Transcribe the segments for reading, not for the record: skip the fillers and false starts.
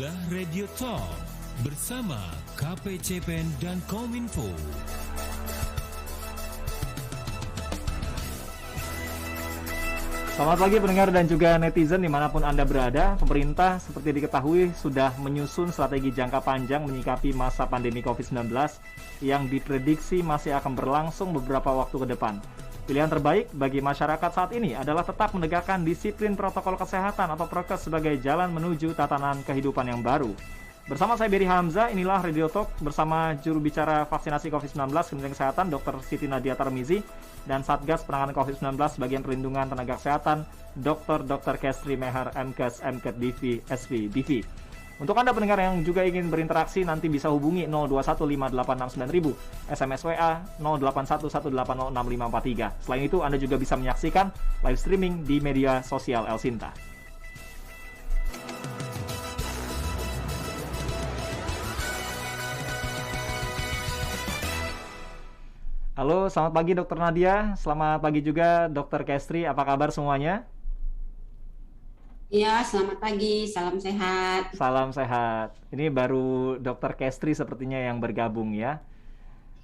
Inilah Radio Talk bersama KPCPEN dan Kominfo. Selamat pagi pendengar dan juga netizen dimanapun Anda berada. Pemerintah seperti diketahui sudah menyusun strategi jangka panjang menyikapi masa pandemi COVID-19 yang diprediksi masih akan berlangsung beberapa waktu ke depan. Pilihan terbaik bagi masyarakat saat ini adalah tetap menegakkan disiplin protokol kesehatan atau prokes sebagai jalan menuju tatanan kehidupan yang baru. Bersama saya Beri Hamzah, inilah Radio Talk bersama juru bicara vaksinasi COVID-19 Kementerian Kesehatan Dr. Siti Nadia Tarmizi dan Satgas Penanganan COVID-19 Bagian Perlindungan Tenaga Kesehatan Dr. Kestri Meher MKes Divi SV Divi. Untuk Anda pendengar yang juga ingin berinteraksi nanti bisa hubungi 0215869000, SMS WA 0811806543. Selain itu Anda juga bisa menyaksikan live streaming di media sosial Elsinta. Halo, selamat pagi Dr. Nadia. Selamat pagi juga Dr. Kestri. Apa kabar semuanya? Ya, selamat pagi. Salam sehat. Salam sehat. Ini baru Dr. Kestri sepertinya yang bergabung ya.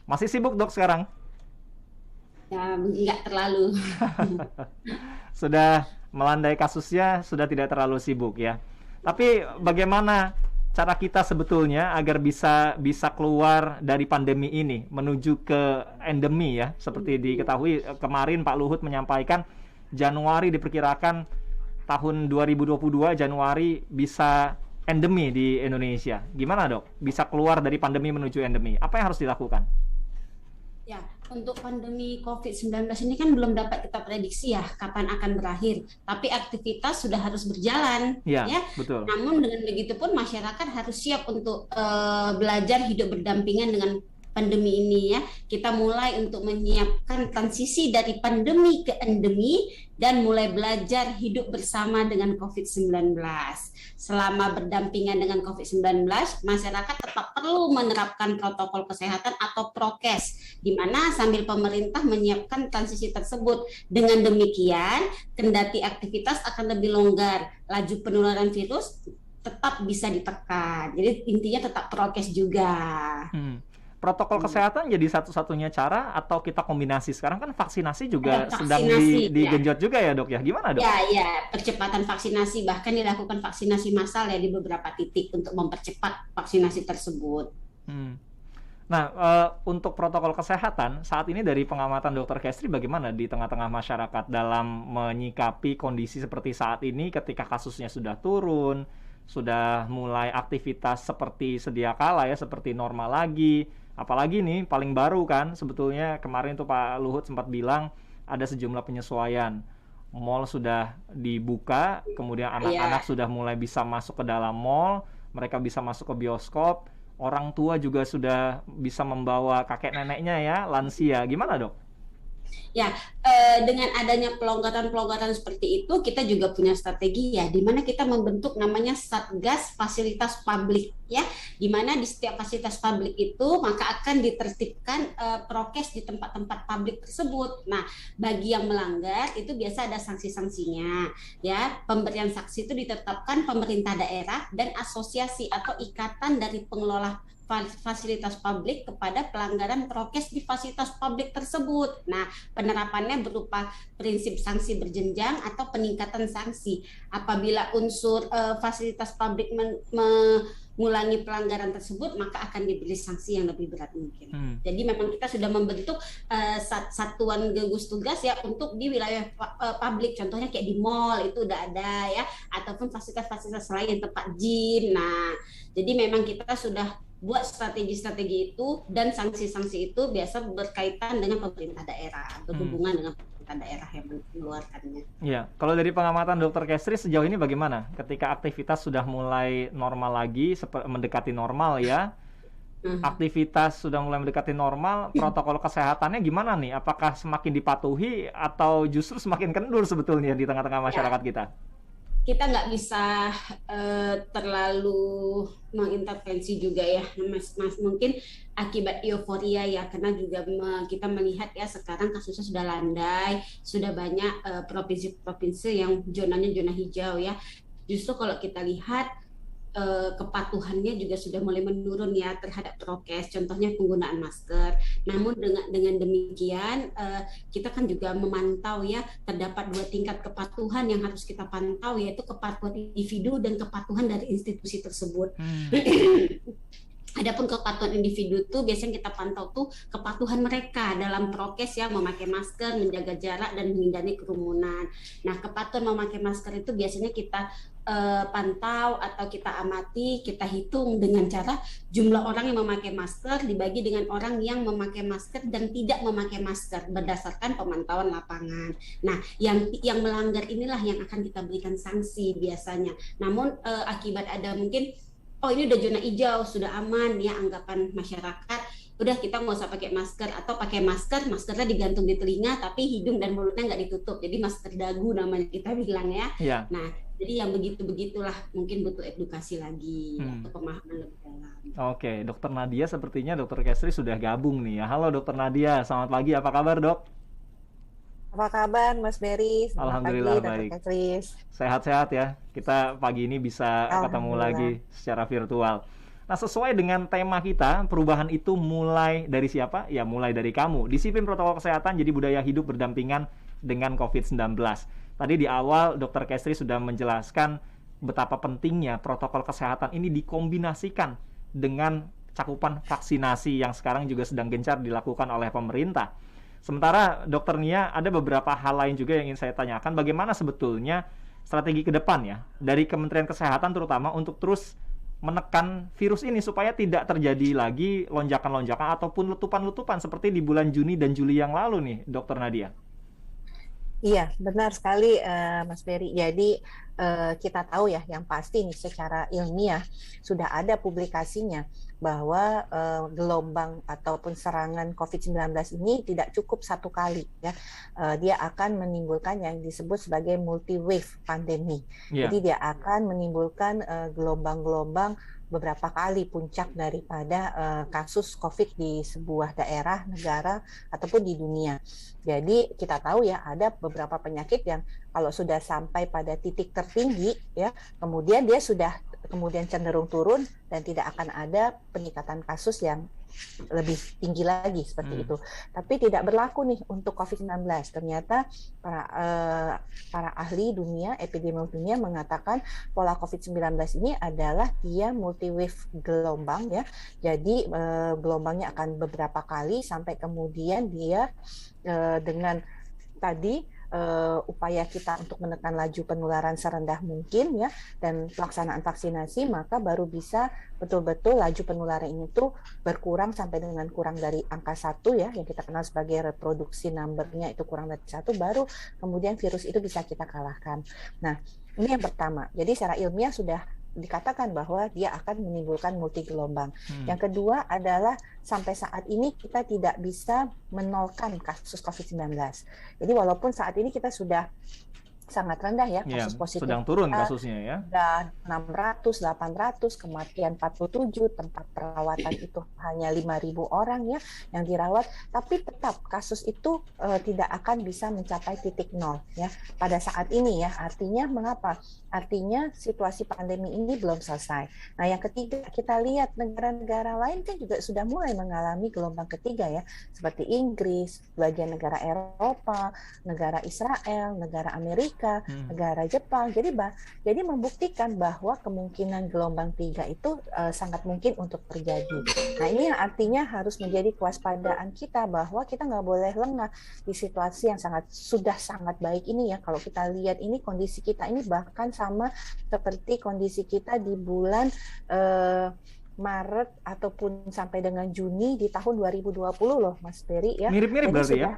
Masih sibuk dok sekarang? Ya, enggak terlalu. Sudah melandai kasusnya, sudah tidak terlalu sibuk ya. Tapi bagaimana cara kita sebetulnya agar bisa keluar dari pandemi ini menuju ke endemi ya? Seperti diketahui kemarin Pak Luhut menyampaikan Januari diperkirakan tahun 2022 Januari bisa endemi di Indonesia. Gimana dok? Bisa keluar dari pandemi menuju endemi. Apa yang harus dilakukan? Ya, untuk pandemi COVID-19 ini kan belum dapat kita prediksi ya kapan akan berakhir. Tapi aktivitas sudah harus berjalan. Ya, ya. Betul. Namun dengan begitu pun masyarakat harus siap untuk belajar hidup berdampingan dengan pandemi ini ya. Kita mulai untuk menyiapkan transisi dari pandemi ke endemi dan mulai belajar hidup bersama dengan COVID-19. Selama berdampingan dengan COVID-19, masyarakat tetap perlu menerapkan protokol kesehatan atau prokes, di mana sambil pemerintah menyiapkan transisi tersebut. Dengan demikian, kendati aktivitas akan lebih longgar, laju penularan virus tetap bisa ditekan. Jadi intinya tetap prokes juga. Protokol kesehatan jadi satu-satunya cara atau kita kombinasi? Sekarang kan vaksinasi juga sedang digenjot juga ya dok ya? Gimana dok? Ya, percepatan vaksinasi bahkan dilakukan vaksinasi massal ya di beberapa titik untuk mempercepat vaksinasi tersebut. Nah, untuk protokol kesehatan saat ini dari pengamatan Dr. Kestri bagaimana di tengah-tengah masyarakat dalam menyikapi kondisi seperti saat ini ketika kasusnya sudah turun, sudah mulai aktivitas seperti sedia kala ya, seperti normal lagi. Apalagi nih paling baru kan sebetulnya kemarin tuh Pak Luhut sempat bilang ada sejumlah penyesuaian. Mall sudah dibuka, kemudian anak-anak sudah mulai bisa masuk ke dalam mall, mereka bisa masuk ke bioskop, orang tua juga sudah bisa membawa kakek neneknya ya, lansia. Gimana dok? Ya, dengan adanya pelonggaran-pelonggaran seperti itu, kita juga punya strategi ya, di mana kita membentuk namanya Satgas Fasilitas Publik ya, di mana di setiap fasilitas publik itu maka akan ditertibkan prokes di tempat-tempat publik tersebut. Nah, bagi yang melanggar itu biasa ada sanksi-sanksinya ya. Pemberian sanksi itu ditetapkan pemerintah daerah dan asosiasi atau ikatan dari pengelola fasilitas publik kepada pelanggaran prokes di fasilitas publik tersebut. Nah, penerapannya berupa prinsip sanksi berjenjang atau peningkatan sanksi. Apabila unsur fasilitas publik mengulangi pelanggaran tersebut, maka akan diberi sanksi yang lebih berat mungkin. Jadi memang kita sudah membentuk satuan gugus tugas ya untuk di wilayah publik. Contohnya kayak di mall itu udah ada ya, ataupun fasilitas-fasilitas lain tempat gym. Nah, jadi memang kita sudah buat strategi-strategi itu dan sanksi-sanksi itu biasa berkaitan dengan pemerintah daerah, berhubungan dengan pemerintah daerah yang mengeluarkannya. Iya, kalau dari pengamatan Dr. Kestri sejauh ini bagaimana? Ketika aktivitas sudah mulai normal lagi, mendekati normal ya, aktivitas sudah mulai mendekati normal, protokol kesehatannya gimana nih? Apakah semakin dipatuhi atau justru semakin kendur sebetulnya di tengah-tengah masyarakat kita? Kita nggak bisa terlalu mengintervensi juga ya, mas mungkin akibat euforia ya, karena juga kita melihat ya sekarang kasusnya sudah landai, sudah banyak provinsi-provinsi yang zonanya zona hijau ya. Justru kalau kita lihat kepatuhannya juga sudah mulai menurun ya terhadap prokes, contohnya penggunaan masker. Namun dengan demikian kita kan juga memantau ya, terdapat dua tingkat kepatuhan yang harus kita pantau, yaitu kepatuhan individu dan kepatuhan dari institusi tersebut. Adapun kepatuhan individu tuh biasanya kita pantau tuh kepatuhan mereka dalam prokes ya, memakai masker, menjaga jarak dan menghindari kerumunan. Nah, kepatuhan memakai masker itu biasanya kita pantau atau kita amati, kita hitung dengan cara jumlah orang yang memakai masker dibagi dengan orang yang memakai masker dan tidak memakai masker berdasarkan pemantauan lapangan. Nah, yang melanggar inilah yang akan kita berikan sanksi biasanya. Namun akibat ada mungkin ini udah zona hijau, sudah aman ya, anggapan masyarakat, udah kita nggak usah pakai masker, atau pakai masker, maskernya digantung di telinga tapi hidung dan mulutnya nggak ditutup, jadi masker dagu namanya kita bilang ya. Nah, jadi yang begitulah mungkin butuh edukasi lagi atau pemahaman lebih dalam. Oke, Dokter Nadia, sepertinya Dokter Kestri sudah gabung nih ya. Halo Dokter Nadia, selamat pagi, apa kabar Dok? Apa kabar Mas Berry? Alhamdulillah baik. Sehat-sehat ya. Kita pagi ini bisa ketemu lagi secara virtual. Nah, sesuai dengan tema kita, perubahan itu mulai dari siapa? Ya, mulai dari kamu. Disiplin protokol kesehatan jadi budaya hidup berdampingan dengan COVID-19. Tadi di awal Dokter Kestri sudah menjelaskan betapa pentingnya protokol kesehatan ini dikombinasikan dengan cakupan vaksinasi yang sekarang juga sedang gencar dilakukan oleh pemerintah. Sementara Dokter Nia, ada beberapa hal lain juga yang ingin saya tanyakan. Bagaimana sebetulnya strategi ke depan ya dari Kementerian Kesehatan terutama untuk terus menekan virus ini supaya tidak terjadi lagi lonjakan-lonjakan ataupun letupan-letupan seperti di bulan Juni dan Juli yang lalu nih, Dokter Nadia. Iya, benar sekali Mas Berry. Jadi kita tahu ya, yang pasti nih secara ilmiah sudah ada publikasinya bahwa gelombang ataupun serangan COVID-19 ini tidak cukup satu kali ya. Dia akan menimbulkan yang disebut sebagai multi-wave pandemi. Jadi dia akan menimbulkan gelombang-gelombang beberapa kali puncak daripada kasus COVID di sebuah daerah, negara, ataupun di dunia. Jadi kita tahu ya, ada beberapa penyakit yang kalau sudah sampai pada titik tertinggi ya, kemudian dia sudah kemudian cenderung turun dan tidak akan ada peningkatan kasus yang lebih tinggi lagi seperti itu. Tapi tidak berlaku nih untuk COVID-19. Ternyata para ahli dunia, epidemiolog dunia mengatakan pola COVID-19 ini adalah dia multi-wave gelombang ya. Jadi gelombangnya akan beberapa kali sampai kemudian dia dengan tadi upaya kita untuk menekan laju penularan serendah mungkin ya, dan pelaksanaan vaksinasi, maka baru bisa betul-betul laju penularan ini tuh berkurang sampai dengan kurang dari angka 1 ya, yang kita kenal sebagai reproduksi number-nya itu kurang dari 1, baru kemudian virus itu bisa kita kalahkan. Nah, ini yang pertama. Jadi secara ilmiah sudah dikatakan bahwa dia akan menimbulkan multi gelombang. Yang kedua adalah sampai saat ini kita tidak bisa menolkan kasus COVID-19. Jadi walaupun saat ini kita sudah sangat rendah ya kasus positif. Sedang turun kasusnya ya. Sudah 600, 800, kematian 47, tempat perawatan itu hanya 5.000 orang ya yang dirawat, tapi tetap kasus itu tidak akan bisa mencapai titik nol ya pada saat ini ya. Artinya mengapa? Artinya situasi pandemi ini belum selesai. Nah, yang ketiga, kita lihat negara-negara lain kan juga sudah mulai mengalami gelombang ketiga ya, seperti Inggris, bagian negara Eropa, negara Israel, negara Amerika, negara Jepang. Jadi membuktikan bahwa kemungkinan gelombang 3 itu sangat mungkin untuk terjadi. Nah, ini yang artinya harus menjadi kewaspadaan kita bahwa kita nggak boleh lengah di situasi yang sudah sangat baik ini ya. Kalau kita lihat ini kondisi kita ini bahkan sama seperti kondisi kita di bulan Maret ataupun sampai dengan Juni di tahun 2020 loh Mas Berry ya. Mirip-mirip berarti ya?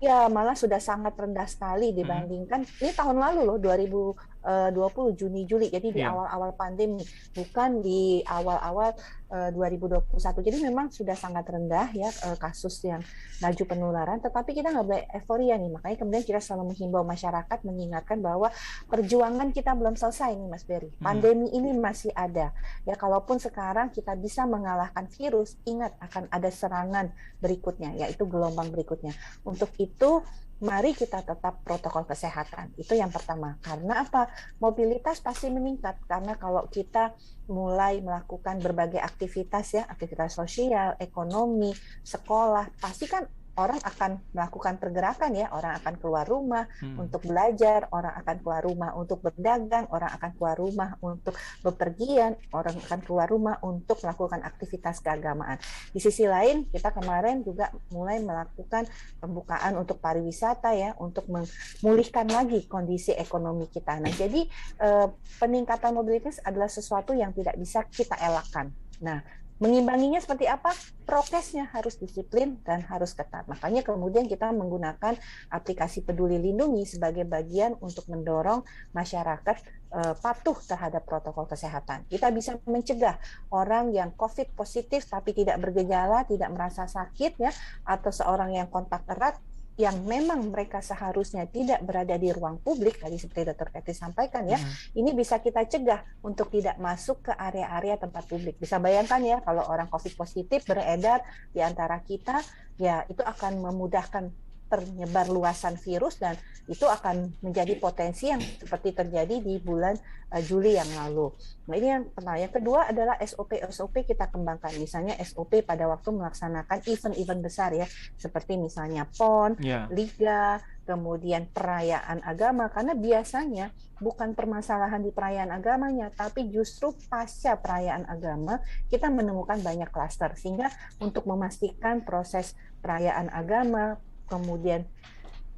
Ya, malah sudah sangat rendah sekali dibandingkan ini tahun lalu loh 2020 Juni Juli. Jadi di awal-awal pandemi, bukan di awal-awal 2021. Jadi memang sudah sangat rendah ya kasus yang laju penularan, tetapi kita nggak boleh euforia nih. Makanya kemudian kita selalu menghimbau masyarakat, mengingatkan bahwa perjuangan kita belum selesai nih Mas Berry. Pandemi ini masih ada. Ya, kalaupun sekarang kita bisa mengalahkan virus, ingat akan ada serangan berikutnya, yaitu gelombang berikutnya. Untuk itu mari kita tetap protokol kesehatan. Itu yang pertama. Karena apa? Mobilitas pasti meningkat. Karena kalau kita mulai melakukan berbagai aktivitas ya, aktivitas sosial, ekonomi, sekolah, pasti kan orang akan melakukan pergerakan ya, orang akan keluar rumah untuk belajar, orang akan keluar rumah untuk berdagang, orang akan keluar rumah untuk bepergian, orang akan keluar rumah untuk melakukan aktivitas keagamaan. Di sisi lain, kita kemarin juga mulai melakukan pembukaan untuk pariwisata ya, untuk memulihkan lagi kondisi ekonomi kita. Nah, jadi peningkatan mobilitas adalah sesuatu yang tidak bisa kita elakkan. Nah, mengimbanginya seperti apa? Prokesnya harus disiplin dan harus ketat. Makanya kemudian kita menggunakan aplikasi Peduli Lindungi sebagai bagian untuk mendorong masyarakat patuh terhadap protokol kesehatan. Kita bisa mencegah orang yang COVID positif tapi tidak bergejala, tidak merasa sakit ya, atau seorang yang kontak erat yang memang mereka seharusnya tidak berada di ruang publik, tadi seperti Dr. Kathy sampaikan ya, ini bisa kita cegah untuk tidak masuk ke area-area tempat publik. Bisa bayangkan ya, kalau orang COVID positif beredar di antara kita, ya itu akan memudahkan penyebar luasan virus dan itu akan menjadi potensi yang seperti terjadi di bulan Juli yang lalu. Nah, ini yang pertama. Yang kedua adalah SOP kita kembangkan. Misalnya SOP pada waktu melaksanakan event-event besar ya, seperti misalnya PON, Liga, kemudian perayaan agama, karena biasanya bukan permasalahan di perayaan agamanya, tapi justru pasca perayaan agama kita menemukan banyak klaster, sehingga untuk memastikan proses perayaan agama kemudian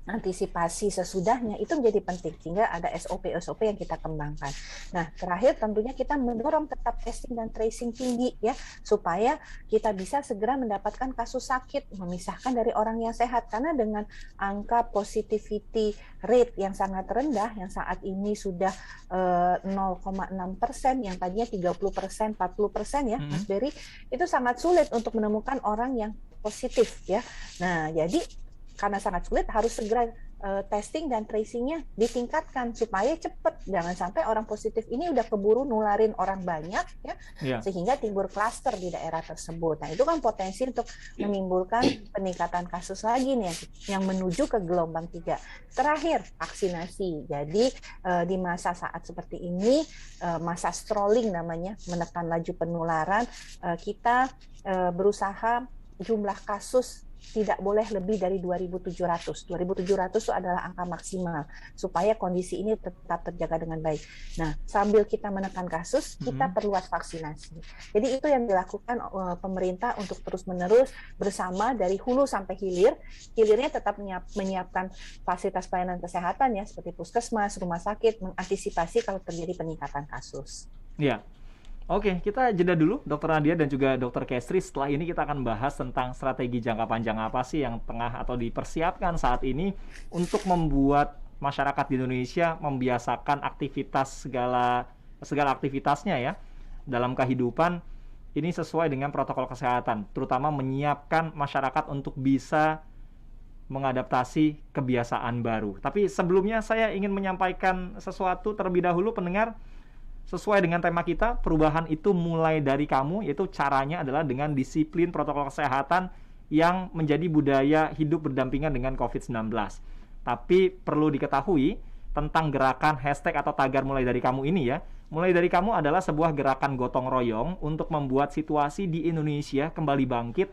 antisipasi sesudahnya itu menjadi penting, sehingga ada SOP yang kita kembangkan. Nah, terakhir tentunya kita mendorong tetap testing dan tracing tinggi ya, supaya kita bisa segera mendapatkan kasus sakit, memisahkan dari orang yang sehat, karena dengan angka positivity rate yang sangat rendah, yang saat ini sudah 0,6%, yang tadinya 30%, 40% ya, Mas Berry, itu sangat sulit untuk menemukan orang yang positif ya. Nah, jadi karena sangat sulit, harus segera testing dan tracing-nya ditingkatkan supaya cepat, jangan sampai orang positif ini udah keburu nularin orang banyak ya, sehingga timbul klaster di daerah tersebut. Nah, itu kan potensi untuk menimbulkan peningkatan kasus lagi nih yang menuju ke gelombang 3. Terakhir, vaksinasi. Jadi di masa saat seperti ini, masa strolling namanya, menekan laju penularan, kita berusaha jumlah kasus tidak boleh lebih dari 2.700. 2.700 itu adalah angka maksimal supaya kondisi ini tetap terjaga dengan baik. Nah, sambil kita menekan kasus, kita perluas vaksinasi. Jadi itu yang dilakukan pemerintah untuk terus-menerus bersama dari hulu sampai hilir. Hilirnya tetap menyiapkan fasilitas pelayanan kesehatan ya, seperti puskesmas, rumah sakit, mengantisipasi kalau terjadi peningkatan kasus. Iya. Oke, kita jeda dulu, Dr. Nadia dan juga Dr. Kestri. Setelah ini kita akan bahas tentang strategi jangka panjang apa sih yang tengah atau dipersiapkan saat ini untuk membuat masyarakat di Indonesia membiasakan aktivitas segala aktivitasnya ya dalam kehidupan ini sesuai dengan protokol kesehatan, terutama menyiapkan masyarakat untuk bisa mengadaptasi kebiasaan baru. Tapi sebelumnya saya ingin menyampaikan sesuatu terlebih dahulu, pendengar. Sesuai dengan tema kita, perubahan itu mulai dari kamu, yaitu caranya adalah dengan disiplin protokol kesehatan yang menjadi budaya hidup berdampingan dengan COVID-19. Tapi perlu diketahui tentang gerakan hashtag atau tagar mulai dari kamu ini ya. Mulai dari kamu adalah sebuah gerakan gotong royong untuk membuat situasi di Indonesia kembali bangkit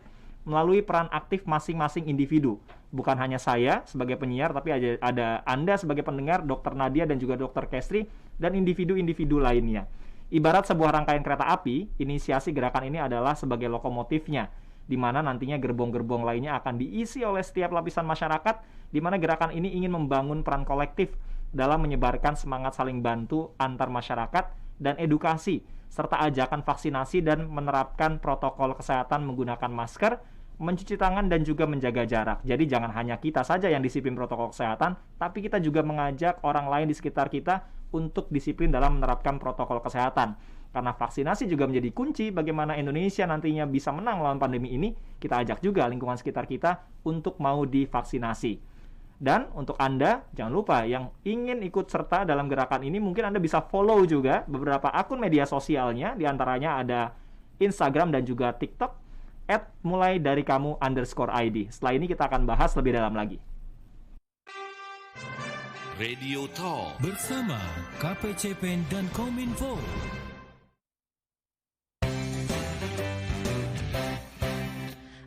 melalui peran aktif masing-masing individu. Bukan hanya saya sebagai penyiar, tapi ada Anda sebagai pendengar, Dr. Nadia dan juga Dr. Kestri, dan individu-individu lainnya. Ibarat sebuah rangkaian kereta api, inisiasi gerakan ini adalah sebagai lokomotifnya, di mana nantinya gerbong-gerbong lainnya akan diisi oleh setiap lapisan masyarakat, di mana gerakan ini ingin membangun peran kolektif dalam menyebarkan semangat saling bantu antar masyarakat dan edukasi, serta ajakan vaksinasi dan menerapkan protokol kesehatan menggunakan masker, mencuci tangan dan juga menjaga jarak. Jadi jangan hanya kita saja yang disiplin protokol kesehatan, tapi kita juga mengajak orang lain di sekitar kita untuk disiplin dalam menerapkan protokol kesehatan. Karena vaksinasi juga menjadi kunci bagaimana Indonesia nantinya bisa menang lawan pandemi ini, kita ajak juga lingkungan sekitar kita untuk mau divaksinasi. Dan untuk Anda, jangan lupa yang ingin ikut serta dalam gerakan ini, mungkin Anda bisa follow juga beberapa akun media sosialnya, diantaranya ada Instagram dan juga TikTok, @mulaidarikamu_id. Setelah ini kita akan bahas lebih dalam lagi. Radio Talk bersama KPCPEN dan Kominfo.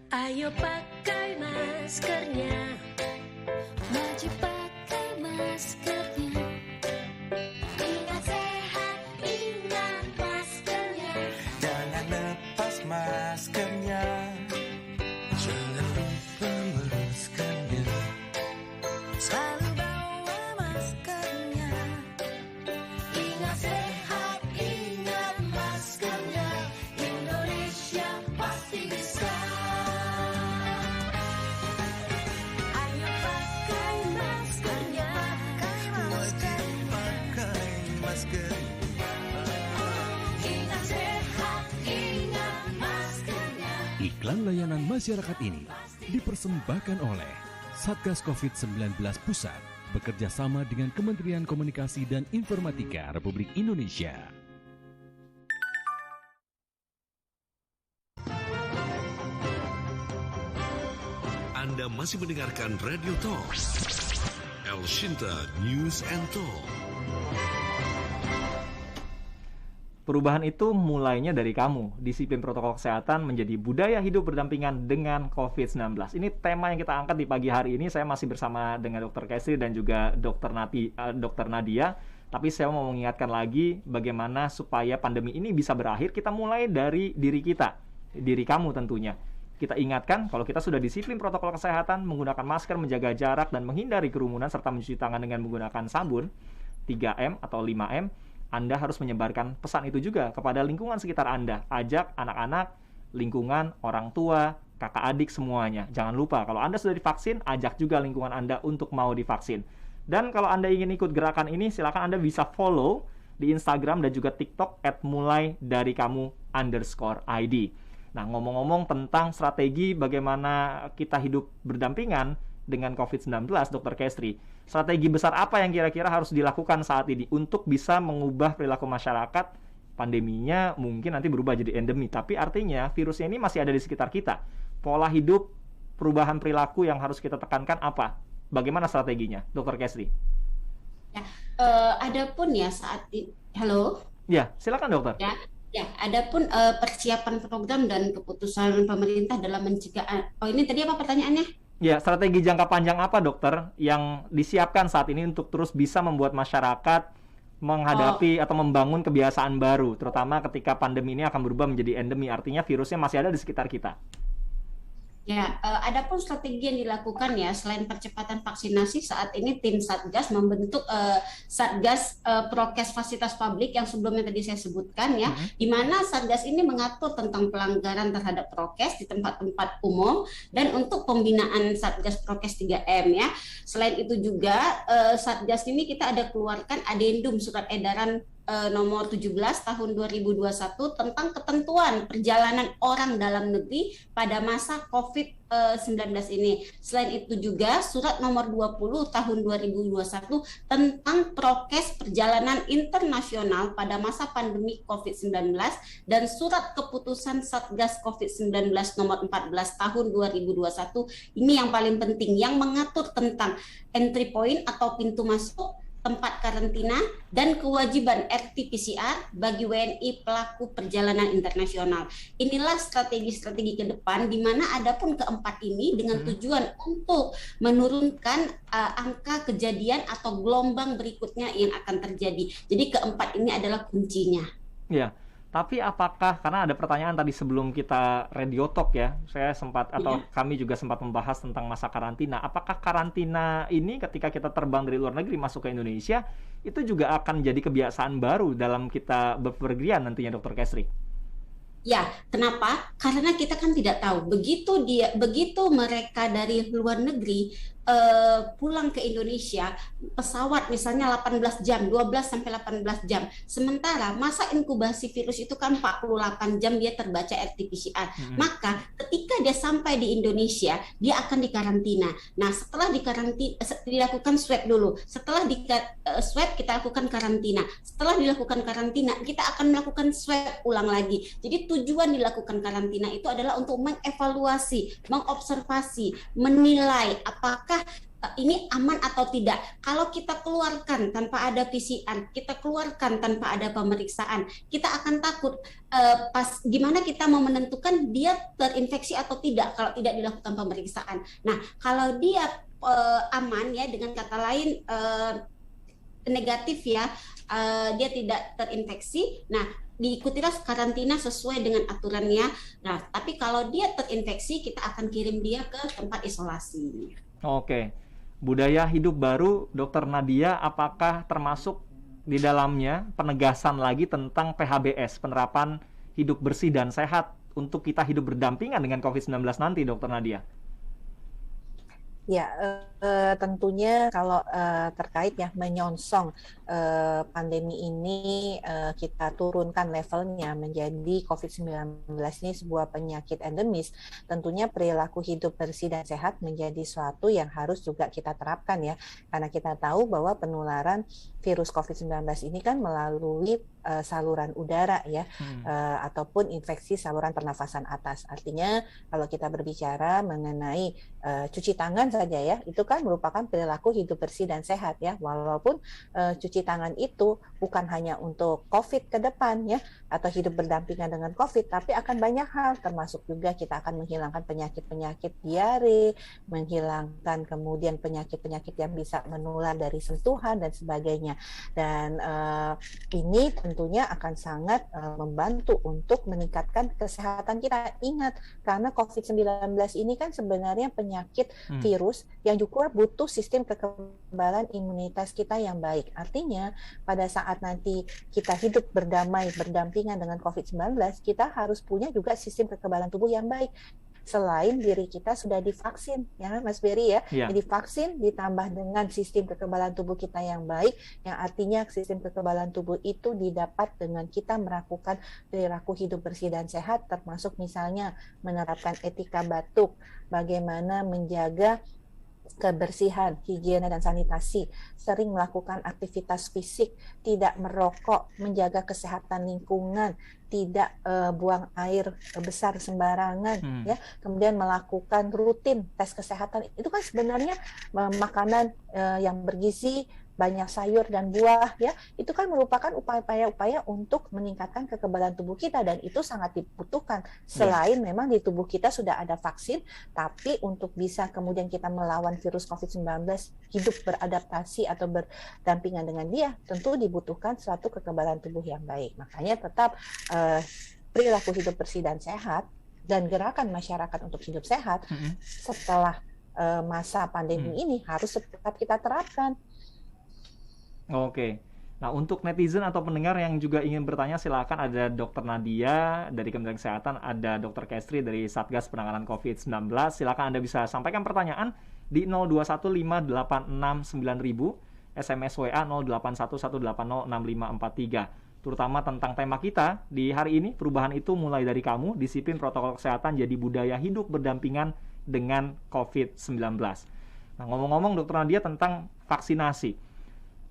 Ayo pakai maskernya, wajib pakai maskernya. Ingat sehat, ingat maskernya. Jangan lepas maskernya. Jangan lupa maskernya. Selalu bawa maskernya. Ingat sehat, ingat maskernya. Indonesia pasti bisa. Ayo pakai maskernya. Wajib pakai masker. Ingat sehat, ingat maskernya. Iklan layanan masyarakat ini dipersembahkan oleh Satgas COVID-19 Pusat bekerja sama dengan Kementerian Komunikasi dan Informatika Republik Indonesia. Anda masih mendengarkan Radio Talk, El Shinta News and Talk. Perubahan itu mulainya dari kamu. Disiplin protokol kesehatan menjadi budaya hidup berdampingan dengan COVID-19. Ini tema yang kita angkat di pagi hari ini. Saya masih bersama dengan Dr. Kestri dan juga Dr. Nadia. Tapi saya mau mengingatkan lagi bagaimana supaya pandemi ini bisa berakhir. Kita mulai dari diri kita, diri kamu tentunya. Kita ingatkan kalau kita sudah disiplin protokol kesehatan, menggunakan masker, menjaga jarak, dan menghindari kerumunan, serta mencuci tangan dengan menggunakan sabun, 3M atau 5M, Anda harus menyebarkan pesan itu juga kepada lingkungan sekitar Anda. Ajak anak-anak, lingkungan, orang tua, kakak adik, semuanya. Jangan lupa, kalau Anda sudah divaksin, ajak juga lingkungan Anda untuk mau divaksin. Dan kalau Anda ingin ikut gerakan ini, silakan Anda bisa follow di Instagram dan juga TikTok @mulaidariKamu_ID. Nah, ngomong-ngomong tentang strategi bagaimana kita hidup berdampingan dengan COVID-19, Dr. Kestri, strategi besar apa yang kira-kira harus dilakukan saat ini untuk bisa mengubah perilaku masyarakat? Pandeminya mungkin nanti berubah jadi endemi, tapi artinya virusnya ini masih ada di sekitar kita. Pola hidup, perubahan perilaku yang harus kita tekankan apa? Bagaimana strateginya, Dr. Kestri? Ya, adapun ya saat ini, halo? Ya, silakan dokter. Ya, adapun persiapan program dan keputusan pemerintah dalam mencegah. Oh, ini tadi apa pertanyaannya? Ya, strategi jangka panjang apa dokter yang disiapkan saat ini untuk terus bisa membuat masyarakat menghadapi atau membangun kebiasaan baru, terutama ketika pandemi ini akan berubah menjadi endemi, artinya virusnya masih ada di sekitar kita. Ya, adapun strategi yang dilakukan ya, selain percepatan vaksinasi, saat ini tim Satgas membentuk Satgas Prokes Fasilitas Publik yang sebelumnya tadi saya sebutkan ya, di mana Satgas ini mengatur tentang pelanggaran terhadap prokes di tempat-tempat umum dan untuk pembinaan Satgas Prokes 3M ya. Selain itu juga Satgas ini kita ada keluarkan adendum surat edaran nomor 17 tahun 2021 tentang ketentuan perjalanan orang dalam negeri pada masa COVID-19 ini. Selain itu juga surat nomor 20 tahun 2021 tentang prokes perjalanan internasional pada masa pandemi COVID-19 dan surat keputusan Satgas COVID-19 nomor 14 tahun 2021. Ini yang paling penting, yang mengatur tentang entry point atau pintu masuk, tempat karantina, dan kewajiban RT-PCR bagi WNI pelaku perjalanan internasional. Inilah strategi-strategi ke depan, di mana adapun keempat ini dengan tujuan untuk menurunkan angka kejadian atau gelombang berikutnya yang akan terjadi. Jadi keempat ini adalah kuncinya. Ya. Tapi apakah, karena ada pertanyaan tadi sebelum kita radio talk ya, saya sempat atau kami juga sempat membahas tentang masa karantina. Apakah karantina ini ketika kita terbang dari luar negeri masuk ke Indonesia, itu juga akan jadi kebiasaan baru dalam kita bepergian nantinya, Dr. Kestri? Ya, kenapa? Karena kita kan tidak tahu. Begitu mereka dari luar negeri pulang ke Indonesia, pesawat misalnya 18 jam, 12 sampai 18 jam. Sementara masa inkubasi virus itu kan 48 jam dia terbaca RT-PCR. Maka ketika dia sampai di Indonesia, dia akan dikarantina. Nah, setelah dikarantina dilakukan swab dulu. Setelah swab kita lakukan karantina. Setelah dilakukan karantina, kita akan melakukan swab ulang lagi. Jadi tujuan dilakukan karantina itu adalah untuk mengevaluasi, mengobservasi, menilai apakah ini aman atau tidak. Kalau kita keluarkan tanpa ada PCR, kita keluarkan tanpa ada pemeriksaan, kita akan takut gimana kita mau menentukan dia terinfeksi atau tidak kalau tidak dilakukan pemeriksaan. Nah, kalau dia aman ya, dengan kata lain negatif ya, dia tidak terinfeksi. Nah, diikutilah karantina sesuai dengan aturannya. Nah, tapi kalau dia terinfeksi, kita akan kirim dia ke tempat isolasi. Oke. Budaya hidup baru, Dokter Nadia, apakah termasuk di dalamnya penegasan lagi tentang PHBS, penerapan hidup bersih dan sehat untuk kita hidup berdampingan dengan COVID-19 nanti, Dokter Nadia? Ya, tentunya kalau terkait ya menyongsong pandemi ini, kita turunkan levelnya menjadi COVID-19 ini sebuah penyakit endemis, tentunya perilaku hidup bersih dan sehat menjadi suatu yang harus juga kita terapkan ya, karena kita tahu bahwa penularan virus COVID-19 ini kan melalui saluran udara ya, ataupun infeksi saluran pernafasan atas. Artinya kalau kita berbicara mengenai cuci tangan saja ya, itu kan merupakan perilaku hidup bersih dan sehat ya, walaupun cuci tangan itu bukan hanya untuk COVID ke depan ya, atau hidup berdampingan dengan COVID, tapi akan banyak hal, termasuk juga kita akan menghilangkan penyakit-penyakit diare, menghilangkan kemudian penyakit-penyakit yang bisa menular dari sentuhan dan sebagainya. Dan ini tentunya akan sangat membantu untuk meningkatkan kesehatan kita. Ingat, karena COVID-19 ini kan sebenarnya penyakit virus yang juga butuh sistem kekebalan imunitas kita yang baik. Artinya pada saat nanti kita hidup berdamai, berdampingan dengan COVID-19, kita harus punya juga sistem kekebalan tubuh yang baik. Selain diri kita sudah divaksin, ya Mas Berry ya, jadi vaksin ditambah dengan sistem kekebalan tubuh kita yang baik, yang artinya sistem kekebalan tubuh itu didapat dengan kita melakukan perilaku hidup bersih dan sehat, termasuk misalnya menerapkan etika batuk, bagaimana menjaga kebersihan, higiene dan sanitasi, sering melakukan aktivitas fisik, tidak merokok, menjaga kesehatan lingkungan, tidak buang air besar sembarangan ya, kemudian melakukan rutin tes kesehatan. Itu kan sebenarnya makanan yang bergizi, banyak sayur dan buah ya, itu kan merupakan upaya-upaya untuk meningkatkan kekebalan tubuh kita, dan itu sangat dibutuhkan. Selain memang di tubuh kita sudah ada vaksin, tapi untuk bisa kemudian kita melawan virus COVID-19, hidup beradaptasi atau berdampingan dengan dia, tentu dibutuhkan suatu kekebalan tubuh yang baik. Makanya tetap perilaku hidup bersih dan sehat dan gerakan masyarakat untuk hidup sehat setelah masa pandemi ini harus tetap kita terapkan. Oke. Nah, untuk netizen atau pendengar yang juga ingin bertanya, silakan. Ada Dokter Nadia dari Kementerian Kesehatan, ada Dokter Kestri dari Satgas Penanganan COVID-19. Silakan Anda bisa sampaikan pertanyaan di 0215869000, SMS WA 0811806543. Terutama tentang tema kita di hari ini, perubahan itu mulai dari kamu, disiplin protokol kesehatan jadi budaya hidup berdampingan dengan COVID-19. Nah, ngomong-ngomong Dokter Nadia tentang vaksinasi,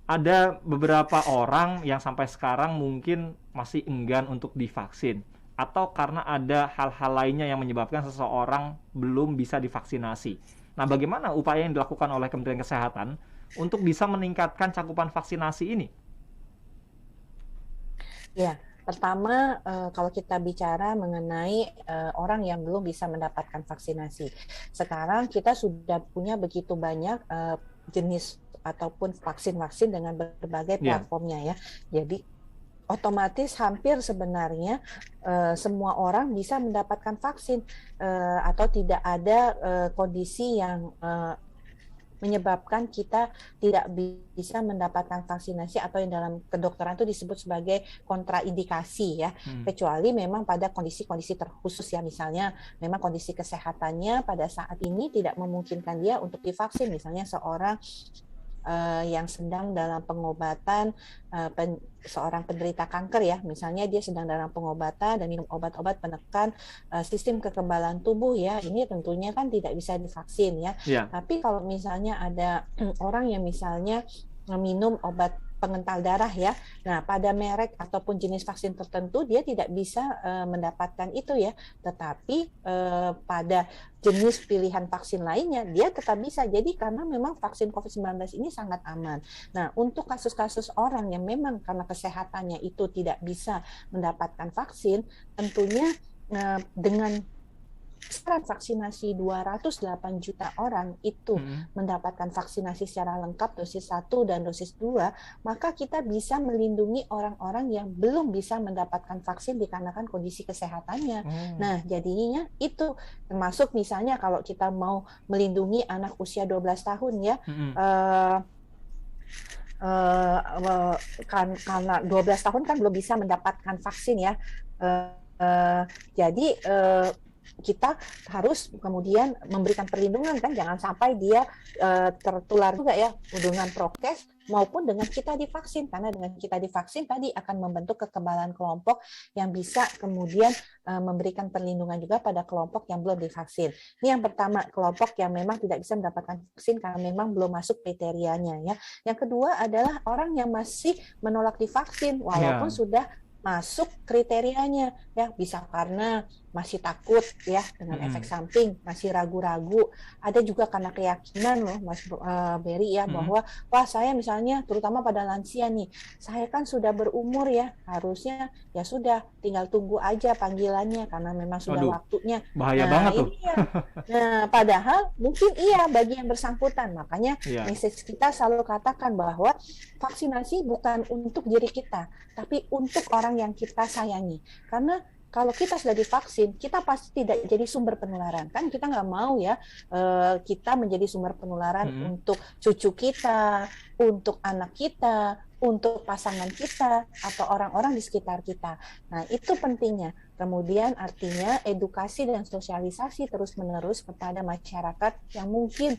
ada beberapa orang yang sampai sekarang mungkin masih enggan untuk divaksin, atau karena ada hal-hal lainnya yang menyebabkan seseorang belum bisa divaksinasi. Nah, bagaimana upaya yang dilakukan oleh Kementerian Kesehatan untuk bisa meningkatkan cakupan vaksinasi ini? Ya, pertama kalau kita bicara mengenai orang yang belum bisa mendapatkan vaksinasi, sekarang kita sudah punya begitu banyak jenis ataupun vaksin-vaksin dengan berbagai platformnya ya. Jadi otomatis hampir sebenarnya semua orang bisa mendapatkan vaksin, atau tidak ada kondisi yang menyebabkan kita tidak bisa mendapatkan vaksinasi atau yang dalam kedokteran itu disebut sebagai kontraindikasi ya, kecuali memang pada kondisi-kondisi terkhusus ya, misalnya memang kondisi kesehatannya pada saat ini tidak memungkinkan dia untuk divaksin, misalnya seorang yang sedang dalam pengobatan, seorang penderita kanker ya, misalnya dia sedang dalam pengobatan dan minum obat-obat penekan sistem kekebalan tubuh ya, ini tentunya kan tidak bisa divaksin ya. Tapi kalau misalnya ada orang yang misalnya minum obat pengental darah ya. Nah, pada merek ataupun jenis vaksin tertentu dia tidak bisa mendapatkan itu ya. Tetapi pada jenis pilihan vaksin lainnya dia tetap bisa. Jadi karena memang vaksin COVID-19 ini sangat aman. Nah, untuk kasus-kasus orang yang memang karena kesehatannya itu tidak bisa mendapatkan vaksin, tentunya dengan sasaran vaksinasi 208 juta orang itu mendapatkan vaksinasi secara lengkap dosis 1 dan dosis 2, maka kita bisa melindungi orang-orang yang belum bisa mendapatkan vaksin dikarenakan kondisi kesehatannya. Nah, jadinya itu termasuk misalnya kalau kita mau melindungi anak usia 12 tahun ya, karena 12 tahun kan belum bisa mendapatkan vaksin ya. Jadi kita harus kemudian memberikan perlindungan kan, jangan sampai dia tertular juga ya dengan prokes maupun dengan kita divaksin, karena dengan kita divaksin tadi akan membentuk kekebalan kelompok yang bisa kemudian memberikan perlindungan juga pada kelompok yang belum divaksin. Ini yang pertama, kelompok yang memang tidak bisa mendapatkan vaksin karena memang belum masuk kriterianya ya. Yang kedua adalah orang yang masih menolak divaksin walaupun sudah masuk kriterianya ya, bisa karena masih takut ya dengan efek samping, masih ragu-ragu. Ada juga karena keyakinan loh Mas Berry ya, bahwa wah saya misalnya terutama pada lansia nih, saya kan sudah berumur ya, harusnya ya sudah tinggal tunggu aja panggilannya karena memang sudah waktunya. Bahaya banget tuh. Ya. Nah, padahal mungkin iya bagi yang bersangkutan. Makanya message kita selalu katakan bahwa vaksinasi bukan untuk diri kita, tapi untuk orang yang kita sayangi. Karena kalau kita sudah divaksin, kita pasti tidak jadi sumber penularan. Kan kita nggak mau ya kita menjadi sumber penularan untuk cucu kita, untuk anak kita, untuk pasangan kita, atau orang-orang di sekitar kita. Nah, itu pentingnya. Kemudian artinya edukasi dan sosialisasi terus-menerus kepada masyarakat yang mungkin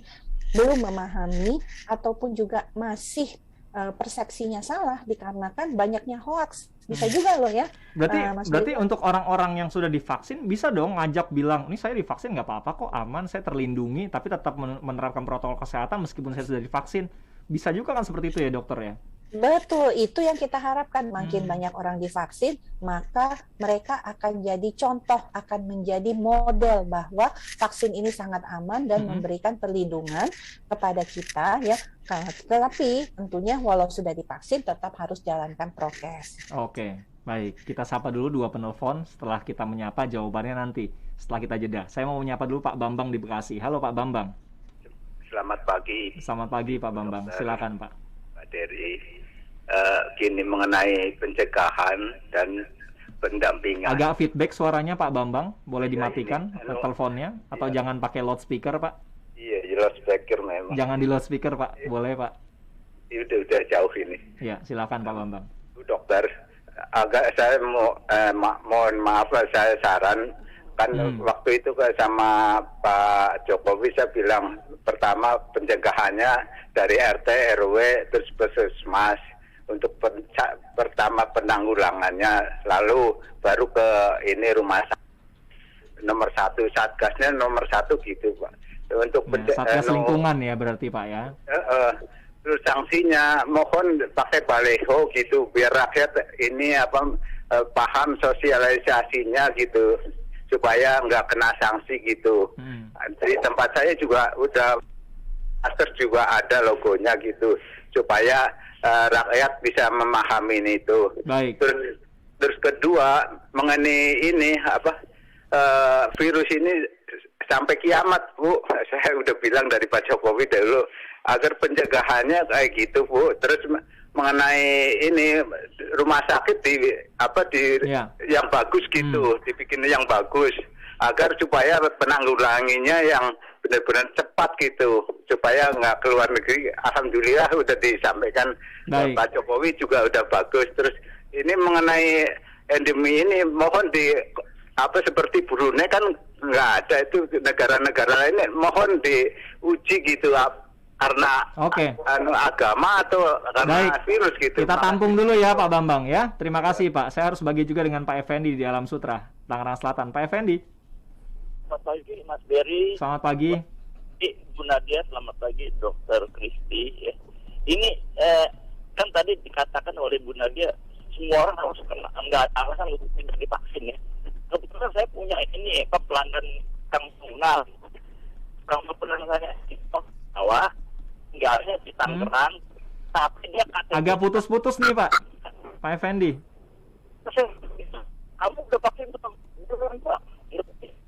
belum memahami ataupun juga masih persepsinya salah dikarenakan banyaknya hoaks. Bisa juga loh ya. Berarti untuk orang-orang yang sudah divaksin bisa dong ngajak bilang, ini saya divaksin nggak apa-apa kok, aman, saya terlindungi, tapi tetap menerapkan protokol kesehatan meskipun saya sudah divaksin. Bisa juga kan seperti itu ya dokter ya? Betul, itu yang kita harapkan. Makin banyak orang divaksin, maka mereka akan jadi contoh, akan menjadi model bahwa vaksin ini sangat aman dan memberikan perlindungan kepada kita ya. Tetapi tentunya walau sudah divaksin tetap harus jalankan prokes. Oke, baik. Kita sapa dulu 2 penelpon, setelah kita menyapa jawabannya nanti setelah kita jeda. Saya mau menyapa dulu Pak Bambang di Bekasi. Halo Pak Bambang. Selamat pagi. Selamat pagi Pak Bambang. Silakan Pak. Pak Dery. Gini mengenai pencegahan dan pendampingan. Agak feedback suaranya Pak Bambang, boleh dimatikan teleponnya atau jangan pakai loudspeaker Pak. Iya, loudspeaker memang. Jangan di loudspeaker Pak, boleh Pak. Udah jauh ini. Iya, silakan Pak Bambang. Dokter, agak saya mohon maaf lah, saya saran kan waktu itu sama Pak Jokowi saya bilang pertama pencegahannya dari RT, RW, terus puskesmas. Untuk pertama penanggulangannya, lalu baru ke ini rumah sakit nomor 1, satgasnya nomor 1 gitu Pak. Untuk satgas lingkungan ya berarti Pak ya. Terus sanksinya mohon pakai baleho gitu biar rakyat ini paham sosialisasinya gitu supaya nggak kena sanksi gitu. Di tempat saya juga udah masker juga ada logonya gitu supaya rakyat bisa memahami itu. Baik. Terus kedua mengenai ini virus ini sampai kiamat Bu. Saya udah bilang dari Pak Jokowi dulu agar pencegahannya kayak gitu Bu. Terus mengenai ini rumah sakit yang bagus gitu, dibikin yang bagus agar supaya penanggulanginya yang benar-benar cepat gitu supaya nggak keluar negeri. Alhamdulillah udah disampaikan Pak Jokowi juga udah bagus. Terus ini mengenai endemi ini mohon seperti Brunei kan nggak ada itu, negara-negara lain mohon diuji gitu karena agama atau karena virus gitu. Kita tampung dulu ya Pak Bambang ya. Terima kasih Pak. Saya harus bagi juga dengan Pak Effendi di Alam Sutra, Tangerang Selatan. Pak Effendi. Selamat pagi Mas Berry. Selamat pagi. Bu Nadia, selamat pagi Dokter Kristi. Ini kan tadi dikatakan oleh Bu Nadia semua orang harus kena, nggak ada alasan untuk tidak divaksin ya. Kebetulan saya punya ini pelanggan Kang Tunggal. Kang Tunggal saya di bawah, tinggalnya di Tangerang, tapi dia KTP. Agak putus-putus nih Pak Effendi. Kamu udah vaksin belum? Belum Pak.